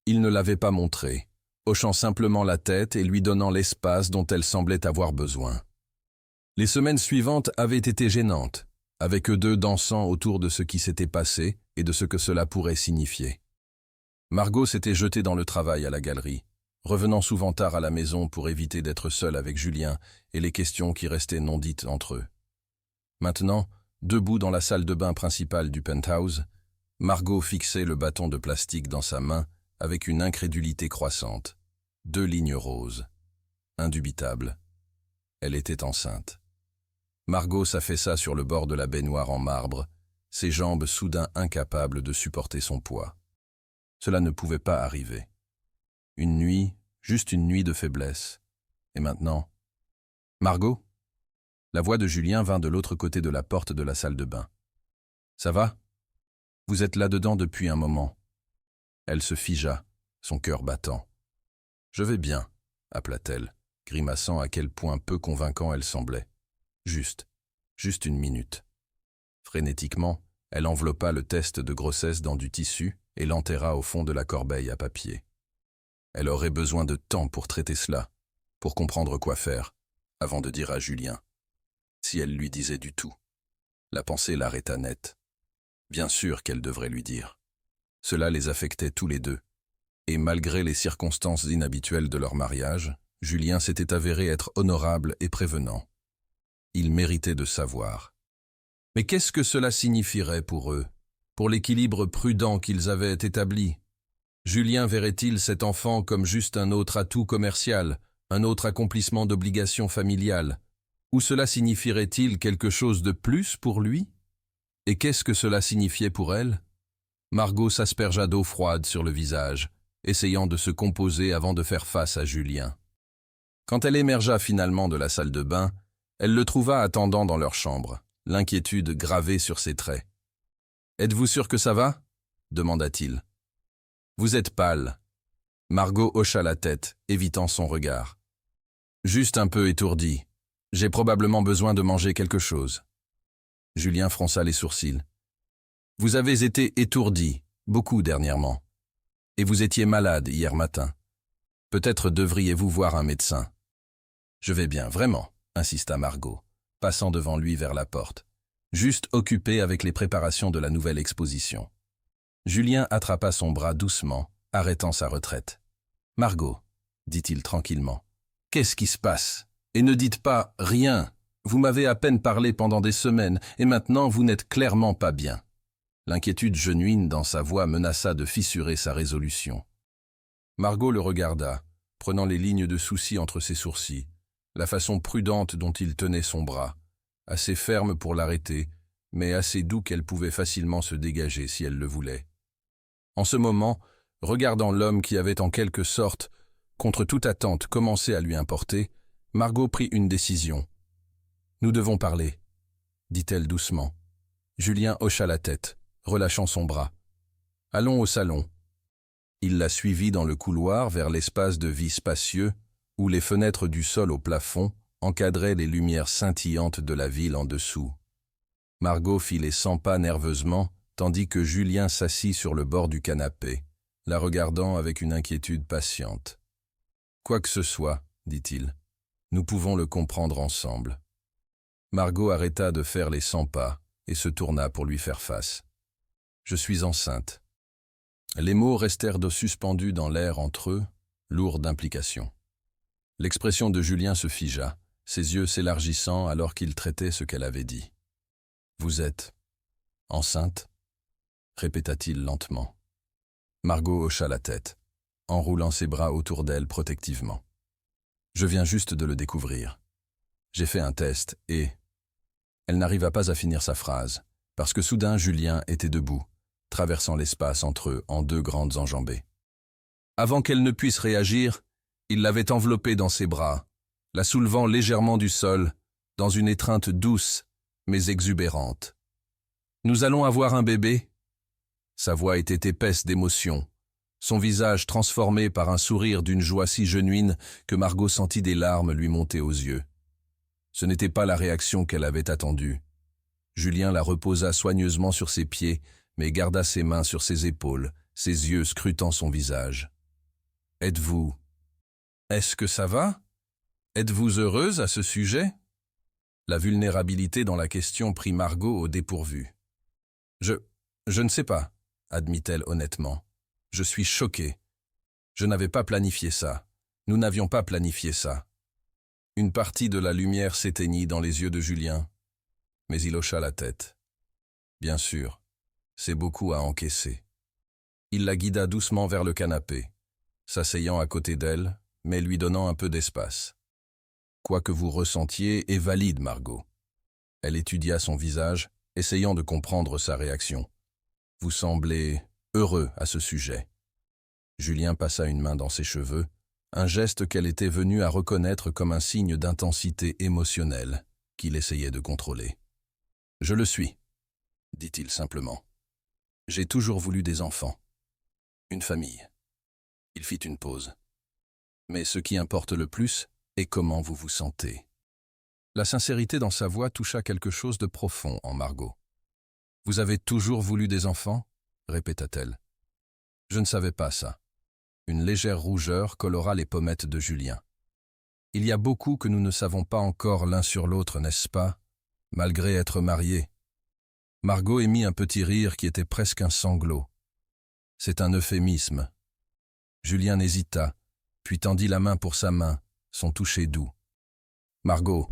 il ne l'avait pas montré, hochant simplement la tête et lui donnant l'espace dont elle semblait avoir besoin. Les semaines suivantes avaient été gênantes, avec eux deux dansant autour de ce qui s'était passé et de ce que cela pourrait signifier. Margot s'était jetée dans le travail à la galerie, revenant souvent tard à la maison pour éviter d'être seule avec Julien et les questions qui restaient non dites entre eux. Maintenant, debout dans la salle de bain principale du penthouse, Margot fixait le bâton de plastique dans sa main avec une incrédulité croissante. 2 lignes roses. Indubitable. Elle était enceinte. Margot s'affaissa sur le bord de la baignoire en marbre, ses jambes soudain incapables de supporter son poids. Cela ne pouvait pas arriver. Une nuit, juste une nuit de faiblesse. Et maintenant... Margot ? La voix de Julien vint de l'autre côté de la porte de la salle de bain. « Ça va ? Vous êtes là-dedans depuis un moment. » Elle se figea, son cœur battant. « Je vais bien, » appela-t-elle, grimaçant à quel point peu convaincant elle semblait. Juste une minute. Frénétiquement, elle enveloppa le test de grossesse dans du tissu et l'enterra au fond de la corbeille à papier. Elle aurait besoin de temps pour traiter cela, pour comprendre quoi faire, avant de dire à Julien. Si elle lui disait du tout. La pensée l'arrêta net. Bien sûr qu'elle devrait lui dire. Cela les affectait tous les deux. Et malgré les circonstances inhabituelles de leur mariage, Julien s'était avéré être honorable et prévenant. Il méritait de savoir. Mais qu'est-ce que cela signifierait pour eux, pour l'équilibre prudent qu'ils avaient établi? Julien verrait-il cet enfant comme juste un autre atout commercial, un autre accomplissement d'obligation familiale? Ou cela signifierait-il quelque chose de plus pour lui? Et qu'est-ce que cela signifiait pour elle? Margot s'aspergea d'eau froide sur le visage, essayant de se composer avant de faire face à Julien. Quand elle émergea finalement de la salle de bain, elle le trouva attendant dans leur chambre, l'inquiétude gravée sur ses traits. « Êtes-vous sûr que ça va ?» demanda-t-il. « Vous êtes pâle. » Margot hocha la tête, évitant son regard. « Juste un peu étourdi. J'ai probablement besoin de manger quelque chose. » Julien fronça les sourcils. « Vous avez été étourdi, beaucoup dernièrement. Et vous étiez malade hier matin. Peut-être devriez-vous voir un médecin. »« Je vais bien, vraiment, » insista Margot, passant devant lui vers la porte, juste occupée avec les préparations de la nouvelle exposition. Julien attrapa son bras doucement, arrêtant sa retraite. « Margot, dit-il tranquillement, qu'est-ce qui se passe? Et ne dites pas « rien ». Vous m'avez à peine parlé pendant des semaines, et maintenant vous n'êtes clairement pas bien. » L'inquiétude genuine dans sa voix menaça de fissurer sa résolution. Margot le regarda, prenant les lignes de souci entre ses sourcils, la façon prudente dont il tenait son bras, assez ferme pour l'arrêter, mais assez doux qu'elle pouvait facilement se dégager si elle le voulait. En ce moment, regardant l'homme qui avait en quelque sorte, contre toute attente, commencé à lui importer, Margot prit une décision. « Nous devons parler, » dit-elle doucement. Julien hocha la tête, relâchant son bras. « Allons au salon. » Il la suivit dans le couloir vers l'espace de vie spacieux, où les fenêtres du sol au plafond encadraient les lumières scintillantes de la ville en dessous. Margot fit les 100 pas nerveusement, tandis que Julien s'assit sur le bord du canapé, la regardant avec une inquiétude patiente. « Quoi que ce soit, dit-il, nous pouvons le comprendre ensemble. » Margot arrêta de faire les 100 pas et se tourna pour lui faire face. « Je suis enceinte. » Les mots restèrent suspendus dans l'air entre eux, lourds d'implications. L'expression de Julien se figea, ses yeux s'élargissant alors qu'il traitait ce qu'elle avait dit. « Vous êtes enceinte ?» répéta-t-il lentement. Margot hocha la tête, enroulant ses bras autour d'elle protectivement. « Je viens juste de le découvrir. J'ai fait un test et... » Elle n'arriva pas à finir sa phrase, parce que soudain Julien était debout, traversant l'espace entre eux en 2 grandes enjambées. Avant qu'elle ne puisse réagir, il l'avait enveloppée dans ses bras, la soulevant légèrement du sol, dans une étreinte douce, mais exubérante. « Nous allons avoir un bébé ?» Sa voix était épaisse d'émotion, son visage transformé par un sourire d'une joie si genuine que Margot sentit des larmes lui monter aux yeux. Ce n'était pas la réaction qu'elle avait attendue. Julien la reposa soigneusement sur ses pieds, mais garda ses mains sur ses épaules, ses yeux scrutant son visage. « Êtes-vous... Est-ce que ça va? Êtes-vous heureuse à ce sujet ?» La vulnérabilité dans la question prit Margot au dépourvu. « Je ne sais pas, » admit-elle honnêtement. « Je suis choquée. Je n'avais pas planifié ça. Nous n'avions pas planifié ça. » Une partie de la lumière s'éteignit dans les yeux de Julien, mais il hocha la tête. « Bien sûr, c'est beaucoup à encaisser. » Il la guida doucement vers le canapé, s'asseyant à côté d'elle, mais lui donnant un peu d'espace. « Quoi que vous ressentiez est valide, Margot. » Elle étudia son visage, essayant de comprendre sa réaction. « Vous semblez heureux à ce sujet. » Julien passa une main dans ses cheveux, un geste qu'elle était venue à reconnaître comme un signe d'intensité émotionnelle qu'il essayait de contrôler. « Je le suis, » dit-il simplement. « J'ai toujours voulu des enfants. Une famille. » Il fit une pause. « Mais ce qui importe le plus est comment vous vous sentez. » La sincérité dans sa voix toucha quelque chose de profond en Margot. « Vous avez toujours voulu des enfants ?» répéta-t-elle. « Je ne savais pas ça. » Une légère rougeur colora les pommettes de Julien. « Il y a beaucoup que nous ne savons pas encore l'un sur l'autre, n'est-ce pas, malgré être mariés ?» Margot émit un petit rire qui était presque un sanglot. « C'est un euphémisme. » Julien hésita, puis tendit la main pour sa main, son toucher doux. « Margot,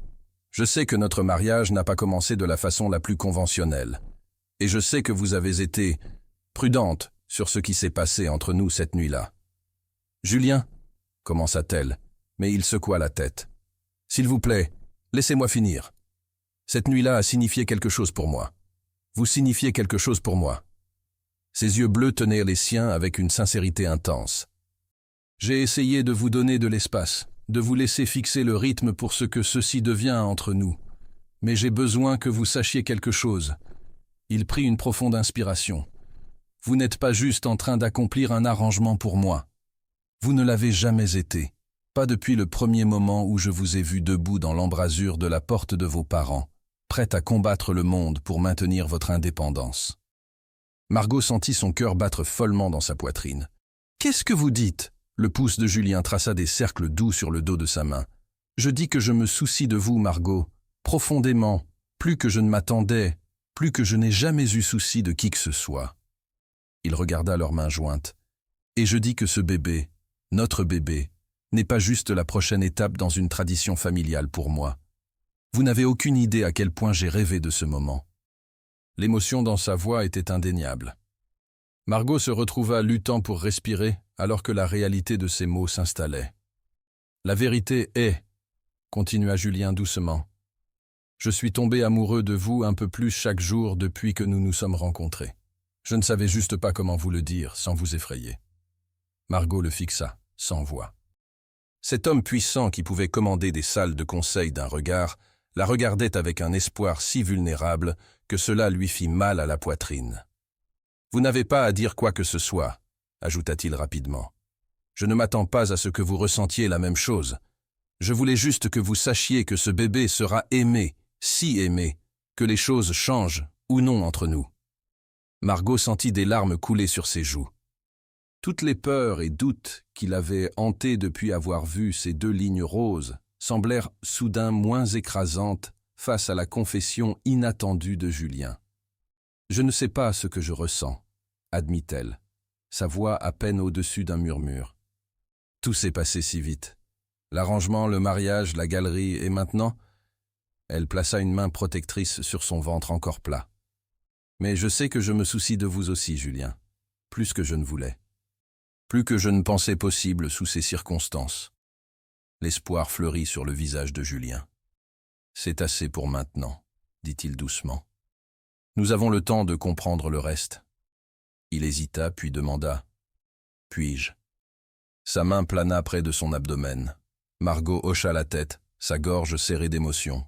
je sais que notre mariage n'a pas commencé de la façon la plus conventionnelle, et je sais que vous avez été prudente sur ce qui s'est passé entre nous cette nuit-là. » « Julien, » commença-t-elle, mais il secoua la tête. « S'il vous plaît, laissez-moi finir. Cette nuit-là a signifié quelque chose pour moi. Vous signifiez quelque chose pour moi. » Ses yeux bleus tenaient les siens avec une sincérité intense. « J'ai essayé de vous donner de l'espace, de vous laisser fixer le rythme pour ce que ceci devient entre nous. Mais j'ai besoin que vous sachiez quelque chose. » Il prit une profonde inspiration. « Vous n'êtes pas juste en train d'accomplir un arrangement pour moi. Vous ne l'avez jamais été, pas depuis le premier moment où je vous ai vu debout dans l'embrasure de la porte de vos parents, prête à combattre le monde pour maintenir votre indépendance. » Margot sentit son cœur battre follement dans sa poitrine. « Qu'est-ce que vous dites ?» Le pouce de Julien traça des cercles doux sur le dos de sa main. Je dis que je me soucie de vous, Margot, profondément, plus que je ne m'attendais, plus que je n'ai jamais eu souci de qui que ce soit. » Il regarda leurs mains jointes. « Et je dis que ce bébé, notre bébé, n'est pas juste la prochaine étape dans une tradition familiale pour moi. Vous n'avez aucune idée à quel point j'ai rêvé de ce moment. » L'émotion dans sa voix était indéniable. Margot se retrouva luttant pour respirer alors que la réalité de ses mots s'installait. « La vérité est, » continua Julien doucement, « je suis tombé amoureux de vous un peu plus chaque jour depuis que nous nous sommes rencontrés. Je ne savais juste pas comment vous le dire sans vous effrayer. » Margot le fixa, sans voix. Cet homme puissant qui pouvait commander des salles de conseil d'un regard la regardait avec un espoir si vulnérable que cela lui fit mal à la poitrine. « Vous n'avez pas à dire quoi que ce soit, » ajouta-t-il rapidement. « Je ne m'attends pas à ce que vous ressentiez la même chose. Je voulais juste que vous sachiez que ce bébé sera aimé, si aimé, que les choses changent ou non entre nous. » Margot sentit des larmes couler sur ses joues. Toutes les peurs et doutes qui l'avaient hanté depuis avoir vu ces deux lignes roses semblèrent soudain moins écrasantes face à la confession inattendue de Julien. « Je ne sais pas ce que je ressens, » admit-elle, sa voix à peine au-dessus d'un murmure. Tout s'est passé si vite. L'arrangement, le mariage, la galerie, et maintenant… Elle plaça une main protectrice sur son ventre encore plat. « Mais je sais que je me soucie de vous aussi, Julien, plus que je ne voulais. Plus que je ne pensais possible sous ces circonstances. » L'espoir fleurit sur le visage de Julien. « C'est assez pour maintenant, » dit-il doucement. « Nous avons le temps de comprendre le reste. » Il hésita, puis demanda « Puis-je » Sa main plana près de son abdomen. Margot hocha la tête, sa gorge serrée d'émotion.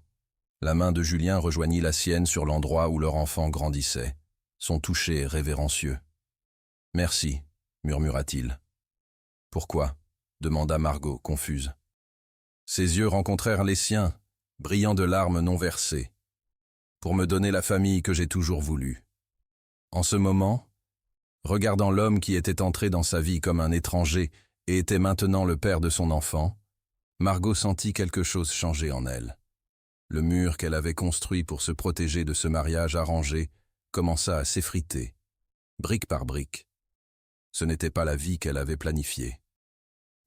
La main de Julien rejoignit la sienne sur l'endroit où leur enfant grandissait, son toucher révérencieux. « Merci » murmura-t-il. « Pourquoi » demanda Margot, confuse. Ses yeux rencontrèrent les siens, brillants de larmes non versées. « Pour me donner la famille que j'ai toujours voulu. » En ce moment, regardant l'homme qui était entré dans sa vie comme un étranger et était maintenant le père de son enfant, Margot sentit quelque chose changer en elle. Le mur qu'elle avait construit pour se protéger de ce mariage arrangé commença à s'effriter, brique par brique. Ce n'était pas la vie qu'elle avait planifiée,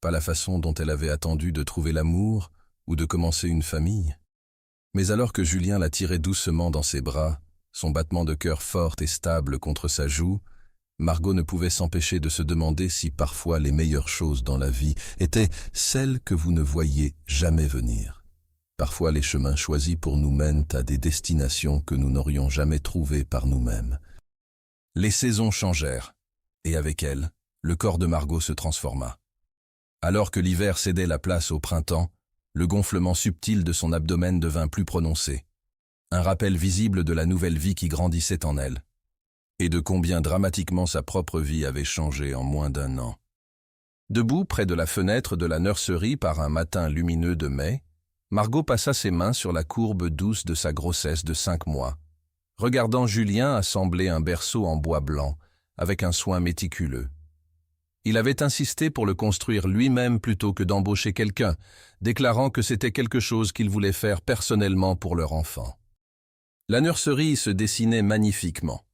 pas la façon dont elle avait attendu de trouver l'amour ou de commencer une famille. Mais alors que Julien la tirait doucement dans ses bras, son battement de cœur fort et stable contre sa joue, Margot ne pouvait s'empêcher de se demander si parfois les meilleures choses dans la vie étaient celles que vous ne voyez jamais venir. Parfois les chemins choisis pour nous mènent à des destinations que nous n'aurions jamais trouvées par nous-mêmes. Les saisons changèrent, et avec elles, le corps de Margot se transforma. Alors que l'hiver cédait la place au printemps, le gonflement subtil de son abdomen devint plus prononcé, un rappel visible de la nouvelle vie qui grandissait en elle, et de combien dramatiquement sa propre vie avait changé en moins d'1 an. Debout près de la fenêtre de la nurserie par un matin lumineux de mai, Margot passa ses mains sur la courbe douce de sa grossesse de 5 mois, regardant Julien assembler un berceau en bois blanc avec un soin méticuleux. Il avait insisté pour le construire lui-même plutôt que d'embaucher quelqu'un, déclarant que c'était quelque chose qu'il voulait faire personnellement pour leur enfant. La nurserie se dessinait magnifiquement.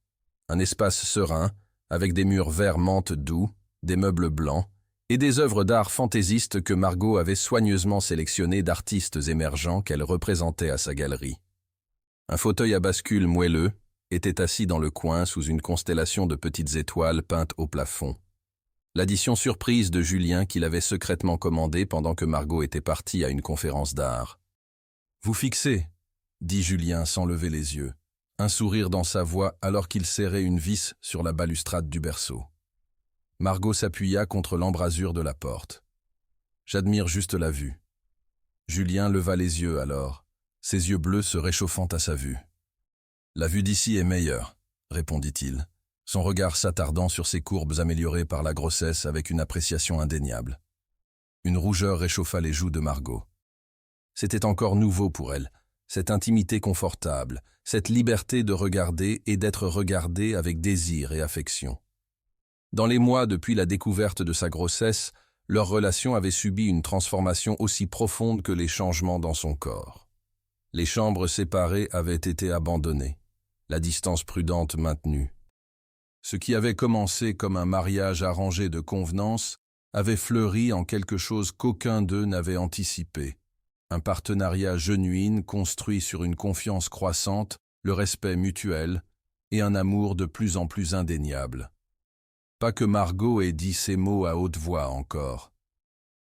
Un espace serein, avec des murs vert menthe doux, des meubles blancs, et des œuvres d'art fantaisistes que Margot avait soigneusement sélectionnées d'artistes émergents qu'elle représentait à sa galerie. Un fauteuil à bascule moelleux était assis dans le coin sous une constellation de petites étoiles peintes au plafond. L'addition surprise de Julien qu'il avait secrètement commandée pendant que Margot était partie à une conférence d'art. « Vous fixez » dit Julien sans lever les yeux, un sourire dans sa voix alors qu'il serrait une vis sur la balustrade du berceau. Margot s'appuya contre l'embrasure de la porte. « J'admire juste la vue. » Julien leva les yeux alors, ses yeux bleus se réchauffant à sa vue. « La vue d'ici est meilleure, » répondit-il, son regard s'attardant sur ses courbes améliorées par la grossesse avec une appréciation indéniable. Une rougeur réchauffa les joues de Margot. C'était encore nouveau pour elle, cette intimité confortable, cette liberté de regarder et d'être regardée avec désir et affection. Dans les mois depuis la découverte de sa grossesse, leur relation avait subi une transformation aussi profonde que les changements dans son corps. Les chambres séparées avaient été abandonnées, la distance prudente maintenue. Ce qui avait commencé comme un mariage arrangé de convenance avait fleuri en quelque chose qu'aucun d'eux n'avait anticipé. Un partenariat genuin construit sur une confiance croissante, le respect mutuel et un amour de plus en plus indéniable. Pas que Margot ait dit ces mots à haute voix encore.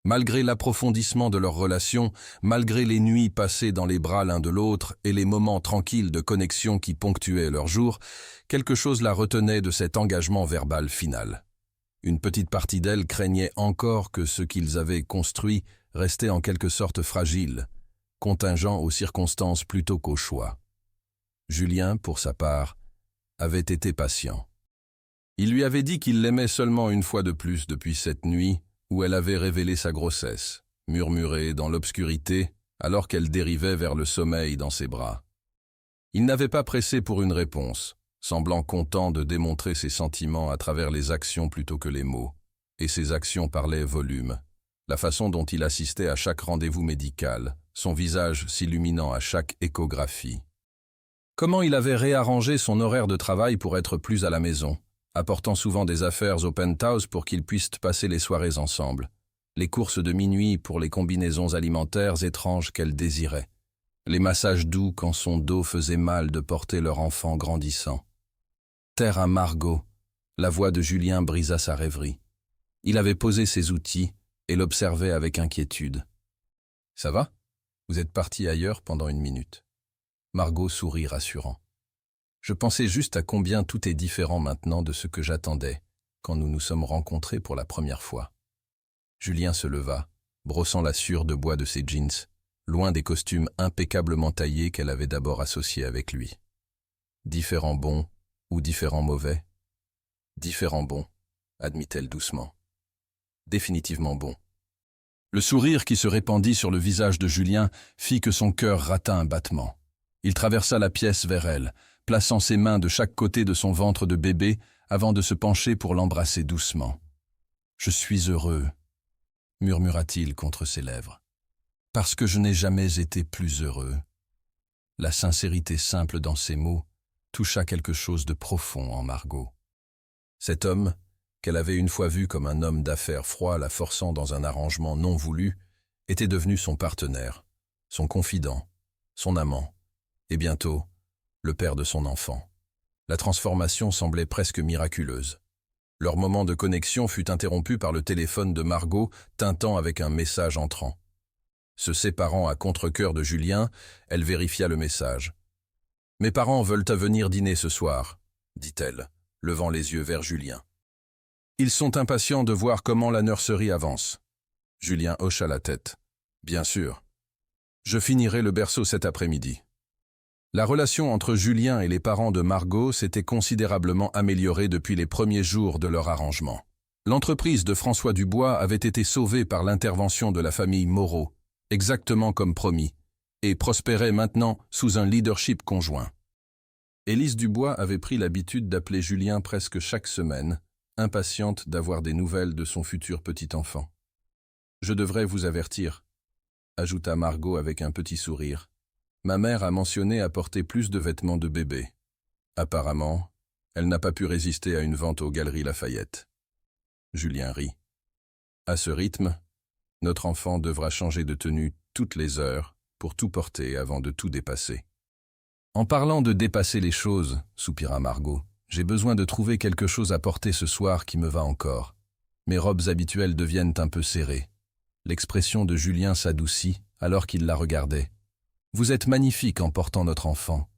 Malgré l'approfondissement de leur relation, malgré les nuits passées dans les bras l'un de l'autre et les moments tranquilles de connexion qui ponctuaient leurs jours, quelque chose la retenait de cet engagement verbal final. Une petite partie d'elle craignait encore que ce qu'ils avaient construit restait en quelque sorte fragile, contingent aux circonstances plutôt qu'au choix. Julien, pour sa part, avait été patient. Il lui avait dit qu'il l'aimait seulement une fois de plus depuis cette nuit où elle avait révélé sa grossesse, murmurée dans l'obscurité alors qu'elle dérivait vers le sommeil dans ses bras. Il n'avait pas pressé pour une réponse, semblant content de démontrer ses sentiments à travers les actions plutôt que les mots, et ses actions parlaient volume. La façon dont il assistait à chaque rendez-vous médical, son visage s'illuminant à chaque échographie. Comment il avait réarrangé son horaire de travail pour être plus à la maison, apportant souvent des affaires au penthouse pour qu'ils puissent passer les soirées ensemble, les courses de minuit pour les combinaisons alimentaires étranges qu'elle désirait, les massages doux quand son dos faisait mal de porter leur enfant grandissant. Terre à Margot, la voix de Julien brisa sa rêverie. Il avait posé ses outils et l'observait avec inquiétude. « Ça va ? Vous êtes parti ailleurs pendant une minute. » Margot sourit rassurant. « Je pensais juste à combien tout est différent maintenant de ce que j'attendais quand nous nous sommes rencontrés pour la première fois. » Julien se leva, brossant la sure de bois de ses jeans, loin des costumes impeccablement taillés qu'elle avait d'abord associés avec lui. Différents bons ou différents mauvais ? Différents bons, admit-elle doucement. Définitivement bons. Le sourire qui se répandit sur le visage de Julien fit que son cœur rata un battement. Il traversa la pièce vers elle, plaçant ses mains de chaque côté de son ventre de bébé avant de se pencher pour l'embrasser doucement. « Je suis heureux », murmura-t-il contre ses lèvres, « parce que je n'ai jamais été plus heureux. » La sincérité simple dans ses mots toucha quelque chose de profond en Margot. Cet homme, qu'elle avait une fois vu comme un homme d'affaires froid la forçant dans un arrangement non voulu, était devenu son partenaire, son confident, son amant, et bientôt, le père de son enfant. La transformation semblait presque miraculeuse. Leur moment de connexion fut interrompu par le téléphone de Margot tintant avec un message entrant. Se séparant à contre-cœur de Julien, elle vérifia le message. « Mes parents veulent venir dîner ce soir, » dit-elle, levant les yeux vers Julien. « Ils sont impatients de voir comment la nurserie avance. » Julien hocha la tête. « Bien sûr. Je finirai le berceau cet après-midi. » La relation entre Julien et les parents de Margot s'était considérablement améliorée depuis les premiers jours de leur arrangement. L'entreprise de François Dubois avait été sauvée par l'intervention de la famille Moreau, exactement comme promis, et prospérait maintenant sous un leadership conjoint. Élise Dubois avait pris l'habitude d'appeler Julien presque chaque semaine, impatiente d'avoir des nouvelles de son futur petit enfant. « Je devrais vous avertir », ajouta Margot avec un petit sourire. « Ma mère a mentionné apporter plus de vêtements de bébé. Apparemment, elle n'a pas pu résister à une vente aux Galeries Lafayette. » Julien rit. « À ce rythme, notre enfant devra changer de tenue toutes les heures pour tout porter avant de tout dépasser. » « En parlant de dépasser les choses, soupira Margot, j'ai besoin de trouver quelque chose à porter ce soir qui me va encore. Mes robes habituelles deviennent un peu serrées. » L'expression de Julien s'adoucit alors qu'il la regardait. « Vous êtes magnifique en portant notre enfant.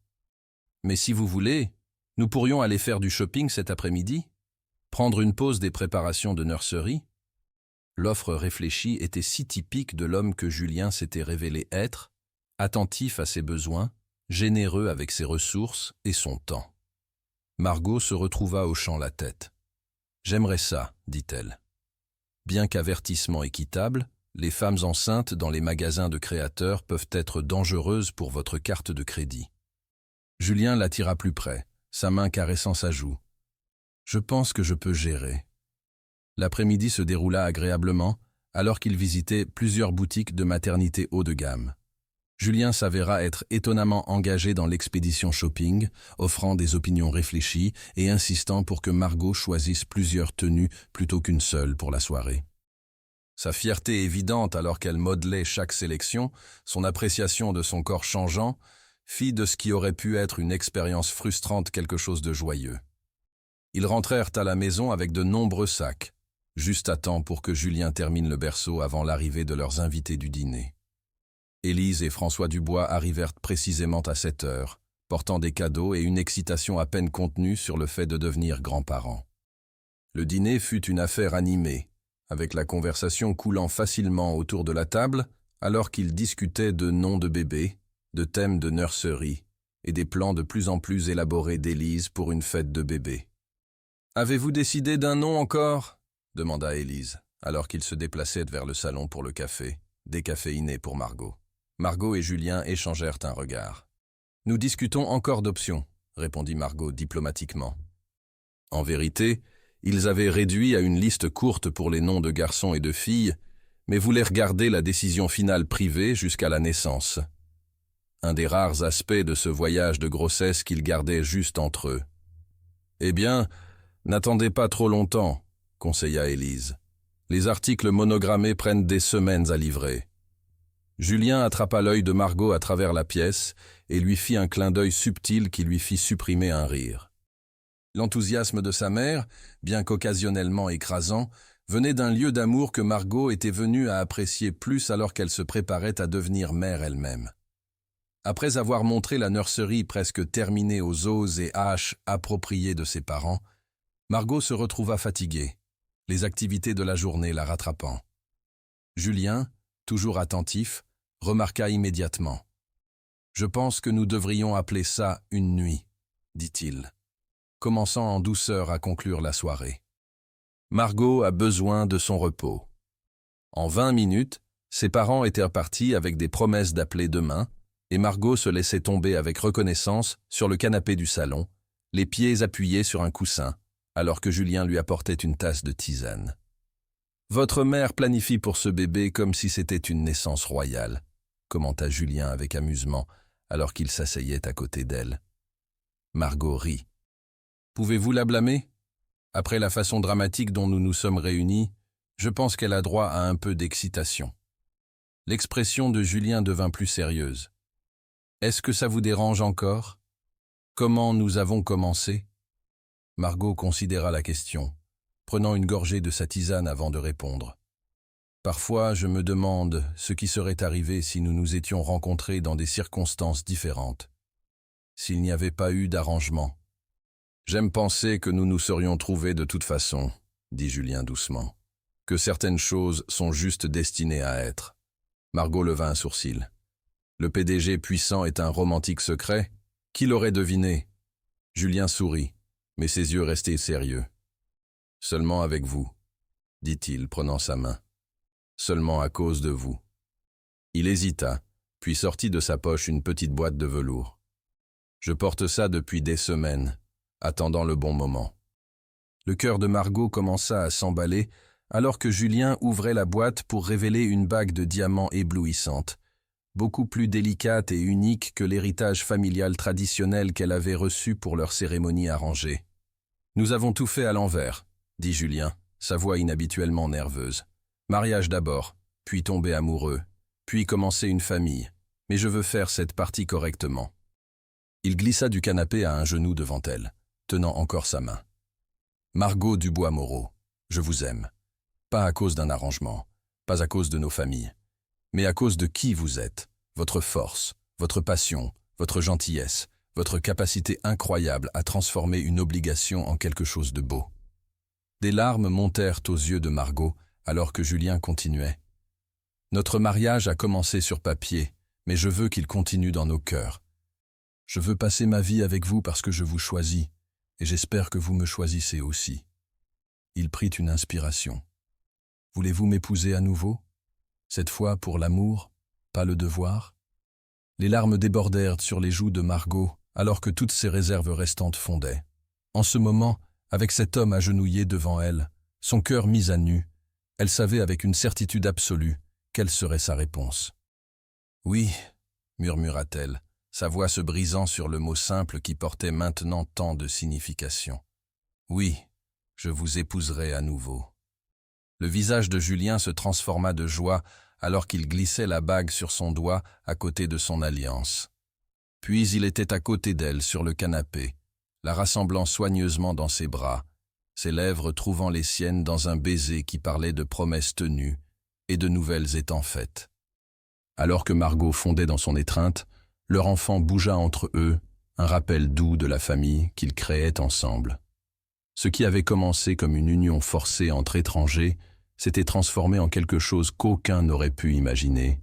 Mais si vous voulez, nous pourrions aller faire du shopping cet après-midi? Prendre une pause des préparations de nurserie ?» L'offre réfléchie était si typique de l'homme que Julien s'était révélé être, attentif à ses besoins, généreux avec ses ressources et son temps. Margot se retrouva hochant la tête. « J'aimerais ça, dit-elle. Bien qu'avertissement équitable, les femmes enceintes dans les magasins de créateurs peuvent être dangereuses pour votre carte de crédit. » Julien l'attira plus près, sa main caressant sa joue. « Je pense que je peux gérer. » L'après-midi se déroula agréablement, alors qu'il visitait plusieurs boutiques de maternité haut de gamme. Julien s'avéra être étonnamment engagé dans l'expédition shopping, offrant des opinions réfléchies et insistant pour que Margot choisisse plusieurs tenues plutôt qu'une seule pour la soirée. Sa fierté évidente alors qu'elle modelait chaque sélection, son appréciation de son corps changeant, fit de ce qui aurait pu être une expérience frustrante quelque chose de joyeux. Ils rentrèrent à la maison avec de nombreux sacs, juste à temps pour que Julien termine le berceau avant l'arrivée de leurs invités du dîner. Élise et François Dubois arrivèrent précisément à 7 heures, portant des cadeaux et une excitation à peine contenue sur le fait de devenir grands-parents. Le dîner fut une affaire animée, avec la conversation coulant facilement autour de la table, alors qu'ils discutaient de noms de bébés, de thèmes de nurserie et des plans de plus en plus élaborés d'Élise pour une fête de bébé. « Avez-vous décidé d'un nom encore ?» demanda Élise, alors qu'ils se déplaçaient vers le salon pour le café, décaféiné pour Margot. Margot et Julien échangèrent un regard. « Nous discutons encore d'options, » répondit Margot diplomatiquement. En vérité, ils avaient réduit à une liste courte pour les noms de garçons et de filles, mais voulaient garder la décision finale privée jusqu'à la naissance. Un des rares aspects de ce voyage de grossesse qu'ils gardaient juste entre eux. « Eh bien, n'attendez pas trop longtemps, » conseilla Élise. « Les articles monogrammés prennent des semaines à livrer. » Julien attrapa l'œil de Margot à travers la pièce et lui fit un clin d'œil subtil qui lui fit supprimer un rire. L'enthousiasme de sa mère, bien qu'occasionnellement écrasant, venait d'un lieu d'amour que Margot était venue à apprécier plus alors qu'elle se préparait à devenir mère elle-même. Après avoir montré la nurserie presque terminée aux os et haches appropriées de ses parents, Margot se retrouva fatiguée, les activités de la journée la rattrapant. Julien, toujours attentif, remarqua immédiatement. « Je pense que nous devrions appeler ça une nuit, » dit-il, commençant en douceur à conclure la soirée. Margot a besoin de son repos. En 20 minutes, ses parents étaient repartis avec des promesses d'appeler demain, et Margot se laissait tomber avec reconnaissance sur le canapé du salon, les pieds appuyés sur un coussin, alors que Julien lui apportait une tasse de tisane. « Votre mère planifie pour ce bébé comme si c'était une naissance royale, » commenta Julien avec amusement, alors qu'il s'asseyait à côté d'elle. Margot rit. « Pouvez-vous la blâmer ? Après la façon dramatique dont nous nous sommes réunis, je pense qu'elle a droit à un peu d'excitation. » L'expression de Julien devint plus sérieuse. « Est-ce que ça vous dérange encore ? Comment nous avons commencé ?» Margot considéra la question, prenant une gorgée de sa tisane avant de répondre. « Parfois, je me demande ce qui serait arrivé si nous nous étions rencontrés dans des circonstances différentes, s'il n'y avait pas eu d'arrangement. J'aime penser que nous nous serions trouvés de toute façon, » dit Julien doucement, « que certaines choses sont juste destinées à être. » Margot leva un sourcil. « Le PDG puissant est un romantique secret ? Qui l'aurait deviné ?» Julien sourit, mais ses yeux restaient sérieux. « Seulement avec vous, » dit-il, prenant sa main. « Seulement à cause de vous. » Il hésita, puis sortit de sa poche une petite boîte de velours. « Je porte ça depuis des semaines, attendant le bon moment. » Le cœur de Margot commença à s'emballer alors que Julien ouvrait la boîte pour révéler une bague de diamants éblouissante, beaucoup plus délicate et unique que l'héritage familial traditionnel qu'elle avait reçu pour leur cérémonie arrangée. « Nous avons tout fait à l'envers, » dit Julien, sa voix inhabituellement nerveuse. « Mariage d'abord, puis tomber amoureux, puis commencer une famille, mais je veux faire cette partie correctement. » Il glissa du canapé à un genou devant elle, tenant encore sa main. « Margot Dubois-Moreau, je vous aime. Pas à cause d'un arrangement, pas à cause de nos familles, mais à cause de qui vous êtes, votre force, votre passion, votre gentillesse, votre capacité incroyable à transformer une obligation en quelque chose de beau. » Des larmes montèrent aux yeux de Margot alors que Julien continuait. « Notre mariage a commencé sur papier, mais je veux qu'il continue dans nos cœurs. Je veux passer ma vie avec vous parce que je vous choisis, et j'espère que vous me choisissez aussi. » Il prit une inspiration. « Voulez-vous m'épouser à nouveau? Cette fois pour l'amour, pas le devoir ?» Les larmes débordèrent sur les joues de Margot alors que toutes ses réserves restantes fondaient. En ce moment, avec cet homme agenouillé devant elle, son cœur mis à nu, Elle savait avec une certitude absolue quelle serait sa réponse. « Oui, » murmura-t-elle, sa voix se brisant sur le mot simple qui portait maintenant tant de signification. « Oui, je vous épouserai à nouveau. » Le visage de Julien se transforma de joie alors qu'il glissait la bague sur son doigt à côté de son alliance. Puis il était à côté d'elle sur le canapé, la rassemblant soigneusement dans ses bras, ses lèvres trouvant les siennes dans un baiser qui parlait de promesses tenues et de nouvelles étant faites. Alors que Margot fondait dans son étreinte, leur enfant bougea entre eux, un rappel doux de la famille qu'ils créaient ensemble. Ce qui avait commencé comme une union forcée entre étrangers s'était transformé en quelque chose qu'aucun n'aurait pu imaginer,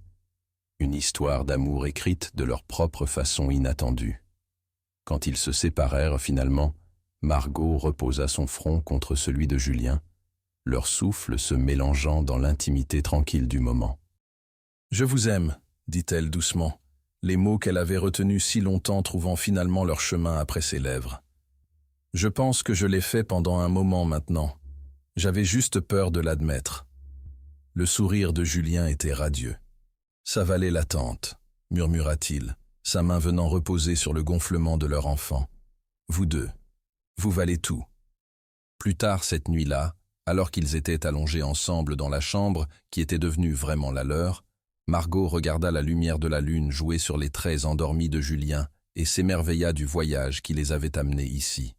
une histoire d'amour écrite de leur propre façon inattendue. Quand ils se séparèrent finalement, Margot reposa son front contre celui de Julien, leur souffle se mélangeant dans l'intimité tranquille du moment. « Je vous aime », dit-elle doucement, les mots qu'elle avait retenus si longtemps trouvant finalement leur chemin après ses lèvres. « Je pense que je l'ai fait pendant un moment maintenant. J'avais juste peur de l'admettre. » Le sourire de Julien était radieux. « Ça valait l'attente », murmura-t-il, sa main venant reposer sur le gonflement de leur enfant. « Vous deux, vous valez tout. » Plus tard cette nuit-là, alors qu'ils étaient allongés ensemble dans la chambre qui était devenue vraiment la leur, Margot regarda la lumière de la lune jouer sur les traits endormis de Julien et s'émerveilla du voyage qui les avait amenés ici.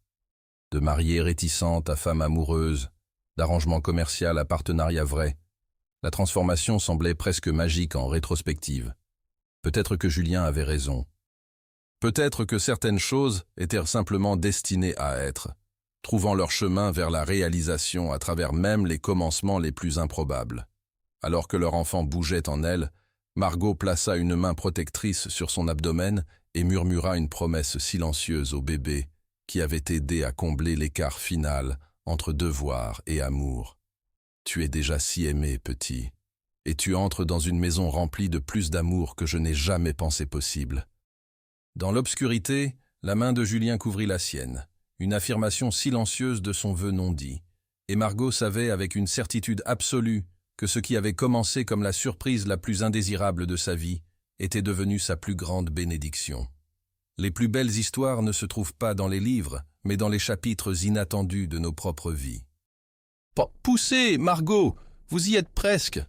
De mariée réticente à femme amoureuse, d'arrangement commercial à partenariat vrai, la transformation semblait presque magique en rétrospective. Peut-être que Julien avait raison. Peut-être que certaines choses étaient simplement destinées à être, trouvant leur chemin vers la réalisation à travers même les commencements les plus improbables. Alors que leur enfant bougeait en elle, Margot plaça une main protectrice sur son abdomen et murmura une promesse silencieuse au bébé qui avait aidé à combler l'écart final entre devoir et amour. « Tu es déjà si aimé, petit, et tu entres dans une maison remplie de plus d'amour que je n'ai jamais pensé possible. » Dans l'obscurité, la main de Julien couvrit la sienne, une affirmation silencieuse de son vœu non dit, et Margot savait avec une certitude absolue que ce qui avait commencé comme la surprise la plus indésirable de sa vie était devenu sa plus grande bénédiction. Les plus belles histoires ne se trouvent pas dans les livres, mais dans les chapitres inattendus de nos propres vies. « Poussez, Margot, vous y êtes presque !»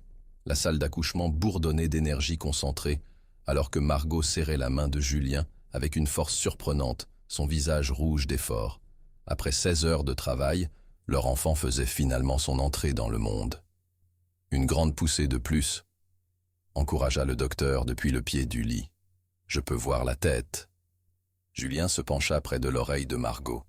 La salle d'accouchement bourdonnait d'énergie concentrée, alors que Margot serrait la main de Julien avec une force surprenante, son visage rouge d'effort. Après 16 heures de travail, leur enfant faisait finalement son entrée dans le monde. Une grande poussée de plus, encouragea le docteur depuis le pied du lit. « Je peux voir la tête. » Julien se pencha près de l'oreille de Margot,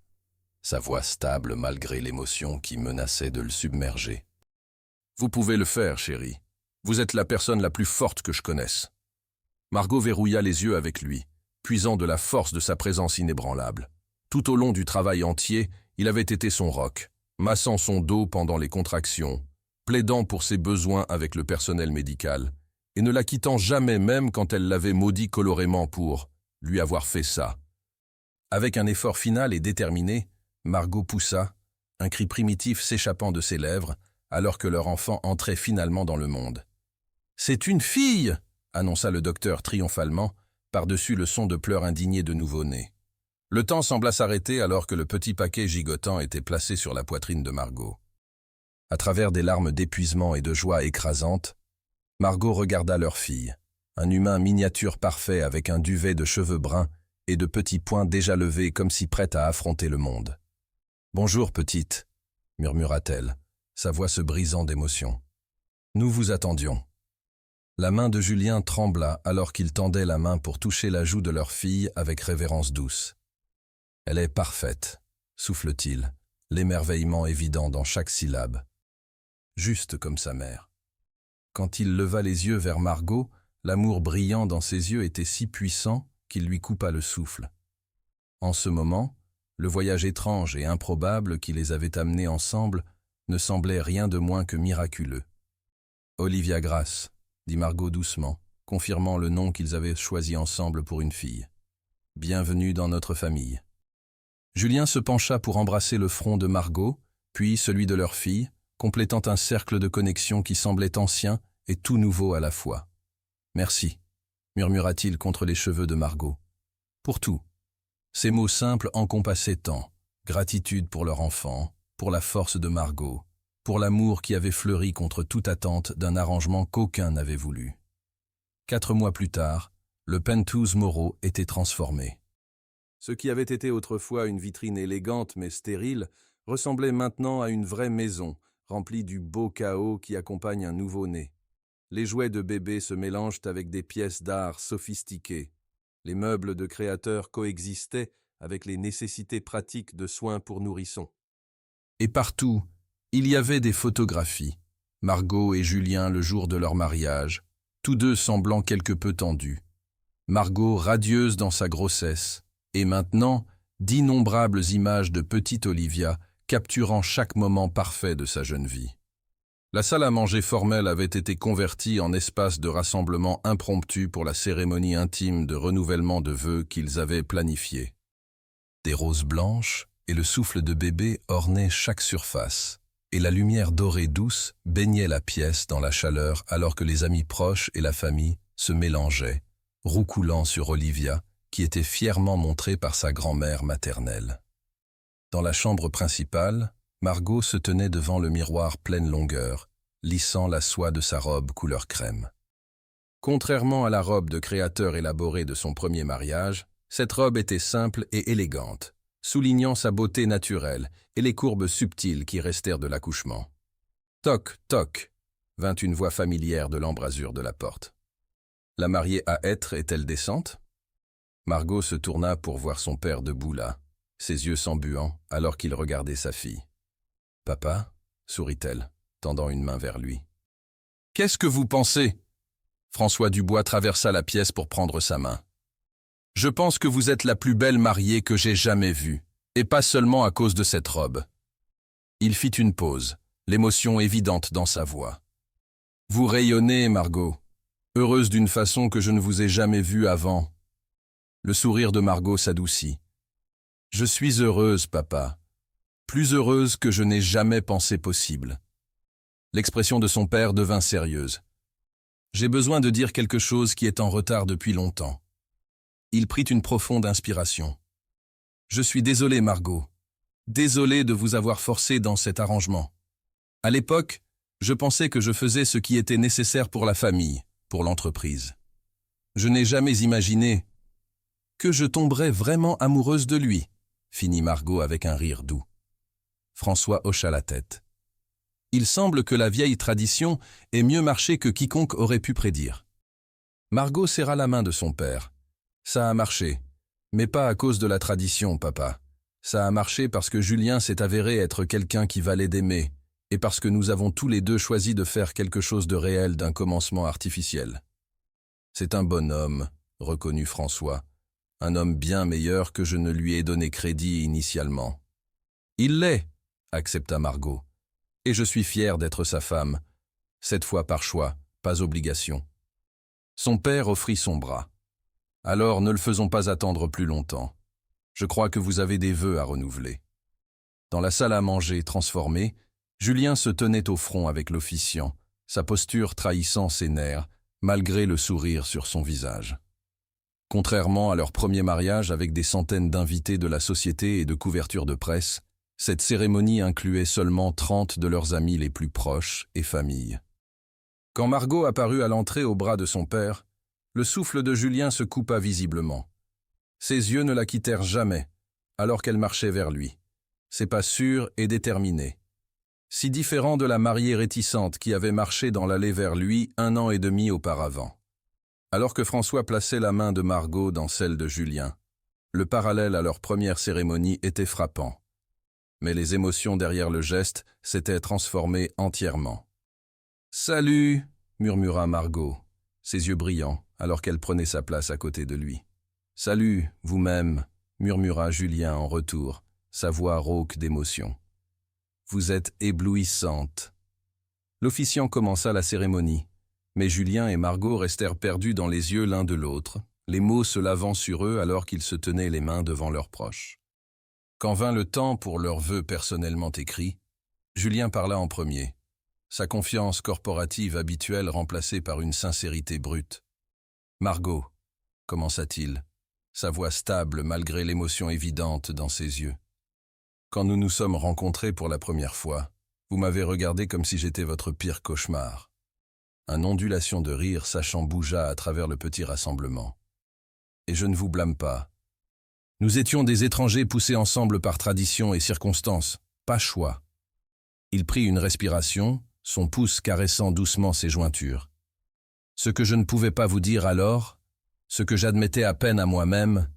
sa voix stable malgré l'émotion qui menaçait de le submerger. « Vous pouvez le faire, chérie. Vous êtes la personne la plus forte que je connaisse. » Margot verrouilla les yeux avec lui, puisant de la force de sa présence inébranlable. Tout au long du travail entier, il avait été son roc, massant son dos pendant les contractions, plaidant pour ses besoins avec le personnel médical, et ne la quittant jamais même quand elle l'avait maudit colorément pour lui avoir fait ça. Avec un effort final et déterminé, Margot poussa, un cri primitif s'échappant de ses lèvres, alors que leur enfant entrait finalement dans le monde. « C'est une fille !» annonça le docteur triomphalement, par-dessus le son de pleurs indignés de nouveau-né. Le temps sembla s'arrêter alors que le petit paquet gigotant était placé sur la poitrine de Margot. À travers des larmes d'épuisement et de joie écrasante, Margot regarda leur fille, un humain miniature parfait avec un duvet de cheveux bruns et de petits poings déjà levés comme si prête à affronter le monde. « Bonjour, petite », murmura-t-elle, sa voix se brisant d'émotion. « Nous vous attendions. » La main de Julien trembla alors qu'il tendait la main pour toucher la joue de leur fille avec révérence douce. « Elle est parfaite », souffle-t-il, l'émerveillement évident dans chaque syllabe. Juste comme sa mère. Quand il leva les yeux vers Margot, l'amour brillant dans ses yeux était si puissant qu'il lui coupa le souffle. En ce moment, le voyage étrange et improbable qui les avait amenés ensemble ne semblait rien de moins que miraculeux. « Olivia Grace », dit Margot doucement, confirmant le nom qu'ils avaient choisi ensemble pour une fille. « Bienvenue dans notre famille. » Julien se pencha pour embrasser le front de Margot, puis celui de leur fille, complétant un cercle de connexion qui semblait ancien et tout nouveau à la fois. « Merci », murmura-t-il contre les cheveux de Margot. « Pour tout. » Ces mots simples encompassaient tant. Gratitude pour leur enfant, pour la force de Margot, pour l'amour qui avait fleuri contre toute attente d'un arrangement qu'aucun n'avait voulu. 4 mois plus tard, le penthouse Moreau était transformé. Ce qui avait été autrefois une vitrine élégante mais stérile ressemblait maintenant à une vraie maison, remplie du beau chaos qui accompagne un nouveau-né. Les jouets de bébé se mélangent avec des pièces d'art sophistiquées. Les meubles de créateurs coexistaient avec les nécessités pratiques de soins pour nourrissons. Et partout, il y avait des photographies. Margot et Julien le jour de leur mariage, tous deux semblant quelque peu tendus. Margot radieuse dans sa grossesse, et maintenant, d'innombrables images de petite Olivia capturant chaque moment parfait de sa jeune vie. La salle à manger formelle avait été convertie en espace de rassemblement impromptu pour la cérémonie intime de renouvellement de vœux qu'ils avaient planifiée. Des roses blanches et le souffle de bébé ornaient chaque surface, et la lumière dorée douce baignait la pièce dans la chaleur alors que les amis proches et la famille se mélangeaient, roucoulant sur Olivia, qui était fièrement montrée par sa grand-mère maternelle. Dans la chambre principale, Margot se tenait devant le miroir pleine longueur, lissant la soie de sa robe couleur crème. Contrairement à la robe de créateur élaborée de son premier mariage, cette robe était simple et élégante, soulignant sa beauté naturelle et les courbes subtiles qui restèrent de l'accouchement. « Toc, toc !» vint une voix familière de l'embrasure de la porte. La mariée à être est-elle décente? Margot se tourna pour voir son père debout là, ses yeux s'embuant alors qu'il regardait sa fille. « Papa ?» sourit-elle, tendant une main vers lui. « Qu'est-ce que vous pensez ?» François Dubois traversa la pièce pour prendre sa main. « Je pense que vous êtes la plus belle mariée que j'ai jamais vue, et pas seulement à cause de cette robe. » Il fit une pause, l'émotion évidente dans sa voix. « Vous rayonnez, Margot, heureuse d'une façon que je ne vous ai jamais vue avant. » Le sourire de Margot s'adoucit. « Je suis heureuse, papa. Plus heureuse que je n'ai jamais pensé possible. » L'expression de son père devint sérieuse. « J'ai besoin de dire quelque chose qui est en retard depuis longtemps. » Il prit une profonde inspiration. « Je suis désolé, Margot. Désolé de vous avoir forcé dans cet arrangement. À l'époque, je pensais que je faisais ce qui était nécessaire pour la famille, pour l'entreprise. Je n'ai jamais imaginé que je tomberais vraiment amoureuse de lui, » finit Margot avec un rire doux. François hocha la tête. Il semble que la vieille tradition ait mieux marché que quiconque aurait pu prédire. Margot serra la main de son père. Ça a marché, mais pas à cause de la tradition, papa. Ça a marché parce que Julien s'est avéré être quelqu'un qui valait d'aimer, et parce que nous avons tous les deux choisi de faire quelque chose de réel d'un commencement artificiel. C'est un bon homme, reconnut François, un homme bien meilleur que je ne lui ai donné crédit initialement. Il l'est, accepta Margot. Et je suis fier d'être sa femme, cette fois par choix, pas obligation. Son père offrit son bras. Alors ne le faisons pas attendre plus longtemps. Je crois que vous avez des vœux à renouveler. Dans la salle à manger transformée, Julien se tenait au front avec l'officiant, sa posture trahissant ses nerfs, malgré le sourire sur son visage. Contrairement à leur premier mariage avec des centaines d'invités de la société et de couvertures de presse, cette cérémonie incluait seulement 30 de leurs amis les plus proches et familles. Quand Margot apparut à l'entrée au bras de son père, le souffle de Julien se coupa visiblement. Ses yeux ne la quittèrent jamais, alors qu'elle marchait vers lui. Ses pas sûrs et déterminés. Si différent de la mariée réticente qui avait marché dans l'allée vers lui 1 an et demi auparavant. Alors que François plaçait la main de Margot dans celle de Julien, le parallèle à leur première cérémonie était frappant. Mais les émotions derrière le geste s'étaient transformées entièrement. « Salut !» murmura Margot, ses yeux brillants, alors qu'elle prenait sa place à côté de lui. « Salut, vous-même !» murmura Julien en retour, sa voix rauque d'émotion. « Vous êtes éblouissante !» L'officiant commença la cérémonie, mais Julien et Margot restèrent perdus dans les yeux l'un de l'autre, les mots se lavant sur eux alors qu'ils se tenaient les mains devant leurs proches. Quand vint le temps pour leurs vœux personnellement écrits, Julien parla en premier, sa confiance corporative habituelle remplacée par une sincérité brute. « Margot », commença-t-il, sa voix stable malgré l'émotion évidente dans ses yeux. « Quand nous nous sommes rencontrés pour la première fois, vous m'avez regardé comme si j'étais votre pire cauchemar. » Un ondulation de rire sachant bougea à travers le petit rassemblement. « Et je ne vous blâme pas. Nous étions des étrangers poussés ensemble par tradition et circonstances, pas choix. » Il prit une respiration, son pouce caressant doucement ses jointures. « Ce que je ne pouvais pas vous dire alors, ce que j'admettais à peine à moi-même,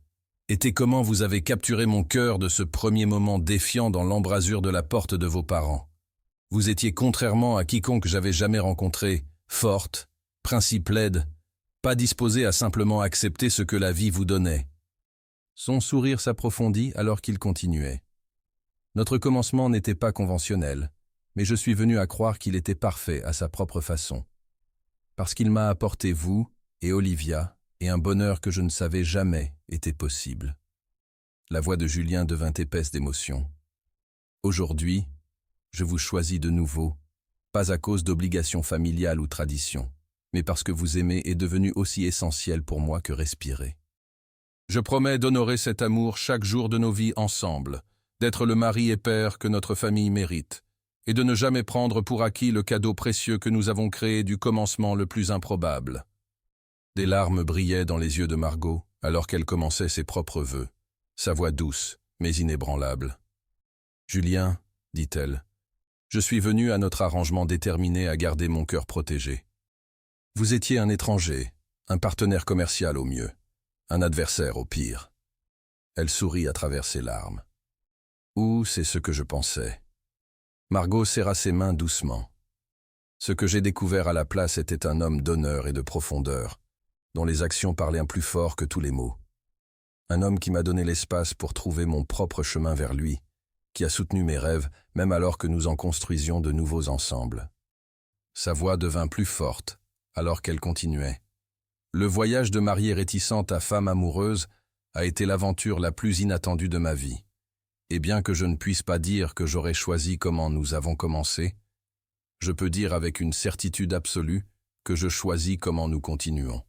était comment vous avez capturé mon cœur de ce premier moment défiant dans l'embrasure de la porte de vos parents. Vous étiez, contrairement à quiconque j'avais jamais rencontré, forte, principe laide, pas disposée à simplement accepter ce que la vie vous donnait. » Son sourire s'approfondit alors qu'il continuait. « Notre commencement n'était pas conventionnel, mais je suis venu à croire qu'il était parfait à sa propre façon. Parce qu'il m'a apporté vous et Olivia et un bonheur que je ne savais jamais était possible. » La voix de Julien devint épaisse d'émotion. « Aujourd'hui, je vous choisis de nouveau, pas à cause d'obligations familiales ou traditions, mais parce que vous aimez est devenu aussi essentiel pour moi que respirer. Je promets d'honorer cet amour chaque jour de nos vies ensemble, d'être le mari et père que notre famille mérite, et de ne jamais prendre pour acquis le cadeau précieux que nous avons créé du commencement le plus improbable. » Des larmes brillaient dans les yeux de Margot alors qu'elle commençait ses propres vœux, sa voix douce mais inébranlable. « Julien, dit-elle, je suis venue à notre arrangement déterminé à garder mon cœur protégé. Vous étiez un étranger, un partenaire commercial au mieux, un adversaire au pire. » Elle sourit à travers ses larmes. « Ou c'est ce que je pensais. » Margot serra ses mains doucement. « Ce que j'ai découvert à la place était un homme d'honneur et de profondeur, dont les actions parlaient plus fort que tous les mots. Un homme qui m'a donné l'espace pour trouver mon propre chemin vers lui, qui a soutenu mes rêves, même alors que nous en construisions de nouveaux ensemble. » Sa voix devint plus forte, alors qu'elle continuait. « Le voyage de mariée réticente à femme amoureuse a été l'aventure la plus inattendue de ma vie. Et bien que je ne puisse pas dire que j'aurais choisi comment nous avons commencé, je peux dire avec une certitude absolue que je choisis comment nous continuons. »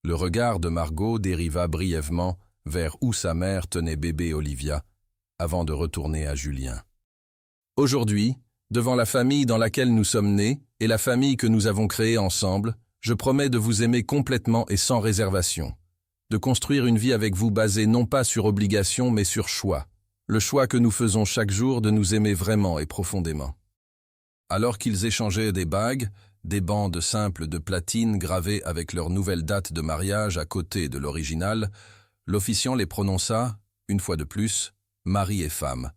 Le regard de Margot dériva brièvement vers où sa mère tenait bébé Olivia, avant de retourner à Julien. « Aujourd'hui, devant la famille dans laquelle nous sommes nés et la famille que nous avons créée ensemble, je promets de vous aimer complètement et sans réservation, de construire une vie avec vous basée non pas sur obligation mais sur choix, le choix que nous faisons chaque jour de nous aimer vraiment et profondément. » Alors qu'ils échangeaient des bagues, des bandes simples de platine gravées avec leur nouvelle date de mariage à côté de l'original, l'officiant les prononça, une fois de plus, mari et femme.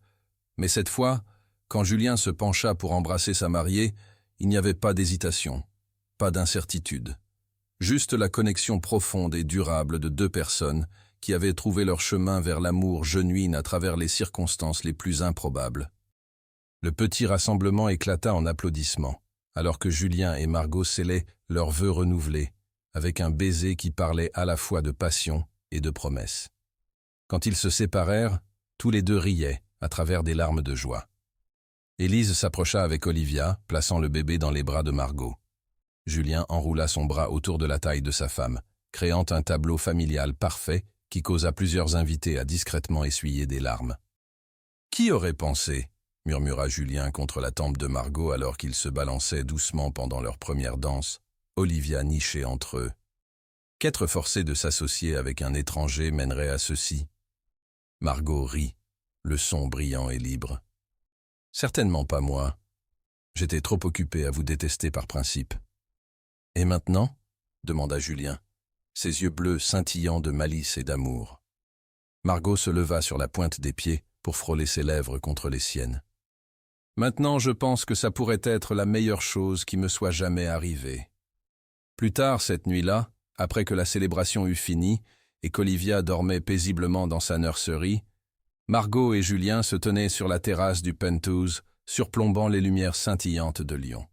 Mais cette fois, quand Julien se pencha pour embrasser sa mariée, il n'y avait pas d'hésitation, pas d'incertitude. Juste la connexion profonde et durable de deux personnes qui avaient trouvé leur chemin vers l'amour genuine à travers les circonstances les plus improbables. Le petit rassemblement éclata en applaudissements, alors que Julien et Margot scellaient leurs vœux renouvelés, avec un baiser qui parlait à la fois de passion et de promesse. Quand ils se séparèrent, tous les deux riaient, à travers des larmes de joie. Élise s'approcha avec Olivia, plaçant le bébé dans les bras de Margot. Julien enroula son bras autour de la taille de sa femme, créant un tableau familial parfait qui causa plusieurs invités à discrètement essuyer des larmes. « Qui aurait pensé ?» murmura Julien contre la tempe de Margot alors qu'ils se balançaient doucement pendant leur première danse, Olivia nichée entre eux. Qu'être forcé de s'associer avec un étranger mènerait à ceci? Margot rit, le son brillant et libre. « Certainement pas moi. J'étais trop occupé à vous détester par principe. »« Et maintenant ?» demanda Julien, ses yeux bleus scintillant de malice et d'amour. Margot se leva sur la pointe des pieds pour frôler ses lèvres contre les siennes. « Maintenant, je pense que ça pourrait être la meilleure chose qui me soit jamais arrivée. » Plus tard cette nuit-là, après que la célébration eut fini et qu'Olivia dormait paisiblement dans sa nurserie, Margot et Julien se tenaient sur la terrasse du penthouse, surplombant les lumières scintillantes de Lyon.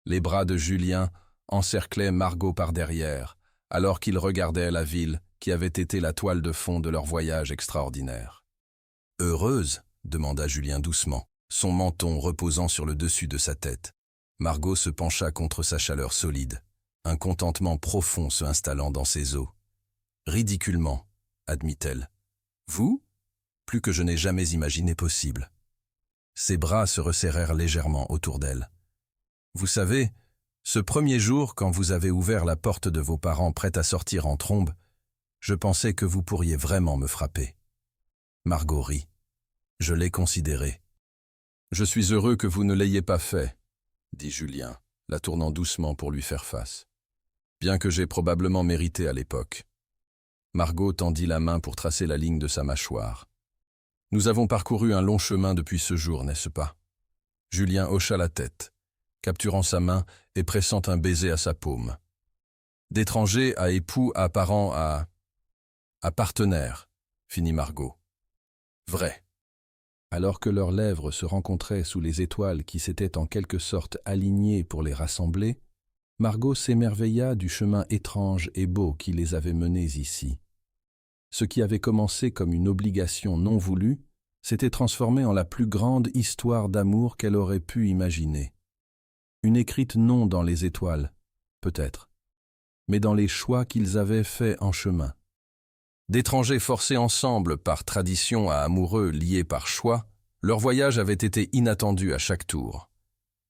Les bras de Julien encerclaient Margot par derrière, alors qu'ils regardaient la ville qui avait été la toile de fond de leur voyage extraordinaire. « Heureuse ?» demanda Julien doucement, son menton reposant sur le dessus de sa tête. Margot se pencha contre sa chaleur solide, un contentement profond se installant dans ses os. « Ridiculement, admit-elle. Vous ? Plus que je n'ai jamais imaginé possible. » Ses bras se resserrèrent légèrement autour d'elle. « Vous savez, ce premier jour, quand vous avez ouvert la porte de vos parents prêts à sortir en trombe, je pensais que vous pourriez vraiment me frapper. » Margot rit. « Je l'ai considéré. »« Je suis heureux que vous ne l'ayez pas fait, » dit Julien, la tournant doucement pour lui faire face. « Bien que j'ai probablement mérité à l'époque. » Margot tendit la main pour tracer la ligne de sa mâchoire. « Nous avons parcouru un long chemin depuis ce jour, n'est-ce pas ?» Julien hocha la tête, capturant sa main et pressant un baiser à sa paume. « D'étranger à époux, à parent, à partenaire, » finit Margot. « Vrai. » Alors que leurs lèvres se rencontraient sous les étoiles qui s'étaient en quelque sorte alignées pour les rassembler, Margot s'émerveilla du chemin étrange et beau qui les avait menés ici. Ce qui avait commencé comme une obligation non voulue s'était transformé en la plus grande histoire d'amour qu'elle aurait pu imaginer. Une écrite non dans les étoiles, peut-être, mais dans les choix qu'ils avaient faits en chemin. D'étrangers forcés ensemble par tradition à amoureux liés par choix, leur voyage avait été inattendu à chaque tour.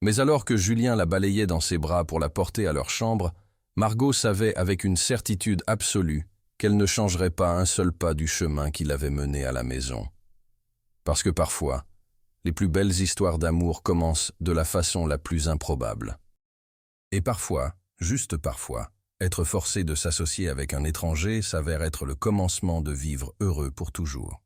Mais alors que Julien la balayait dans ses bras pour la porter à leur chambre, Margot savait avec une certitude absolue qu'elle ne changerait pas un seul pas du chemin qui l'avait menée à la maison. Parce que parfois, les plus belles histoires d'amour commencent de la façon la plus improbable. Et parfois, juste parfois, être forcé de s'associer avec un étranger s'avère être le commencement de vivre heureux pour toujours.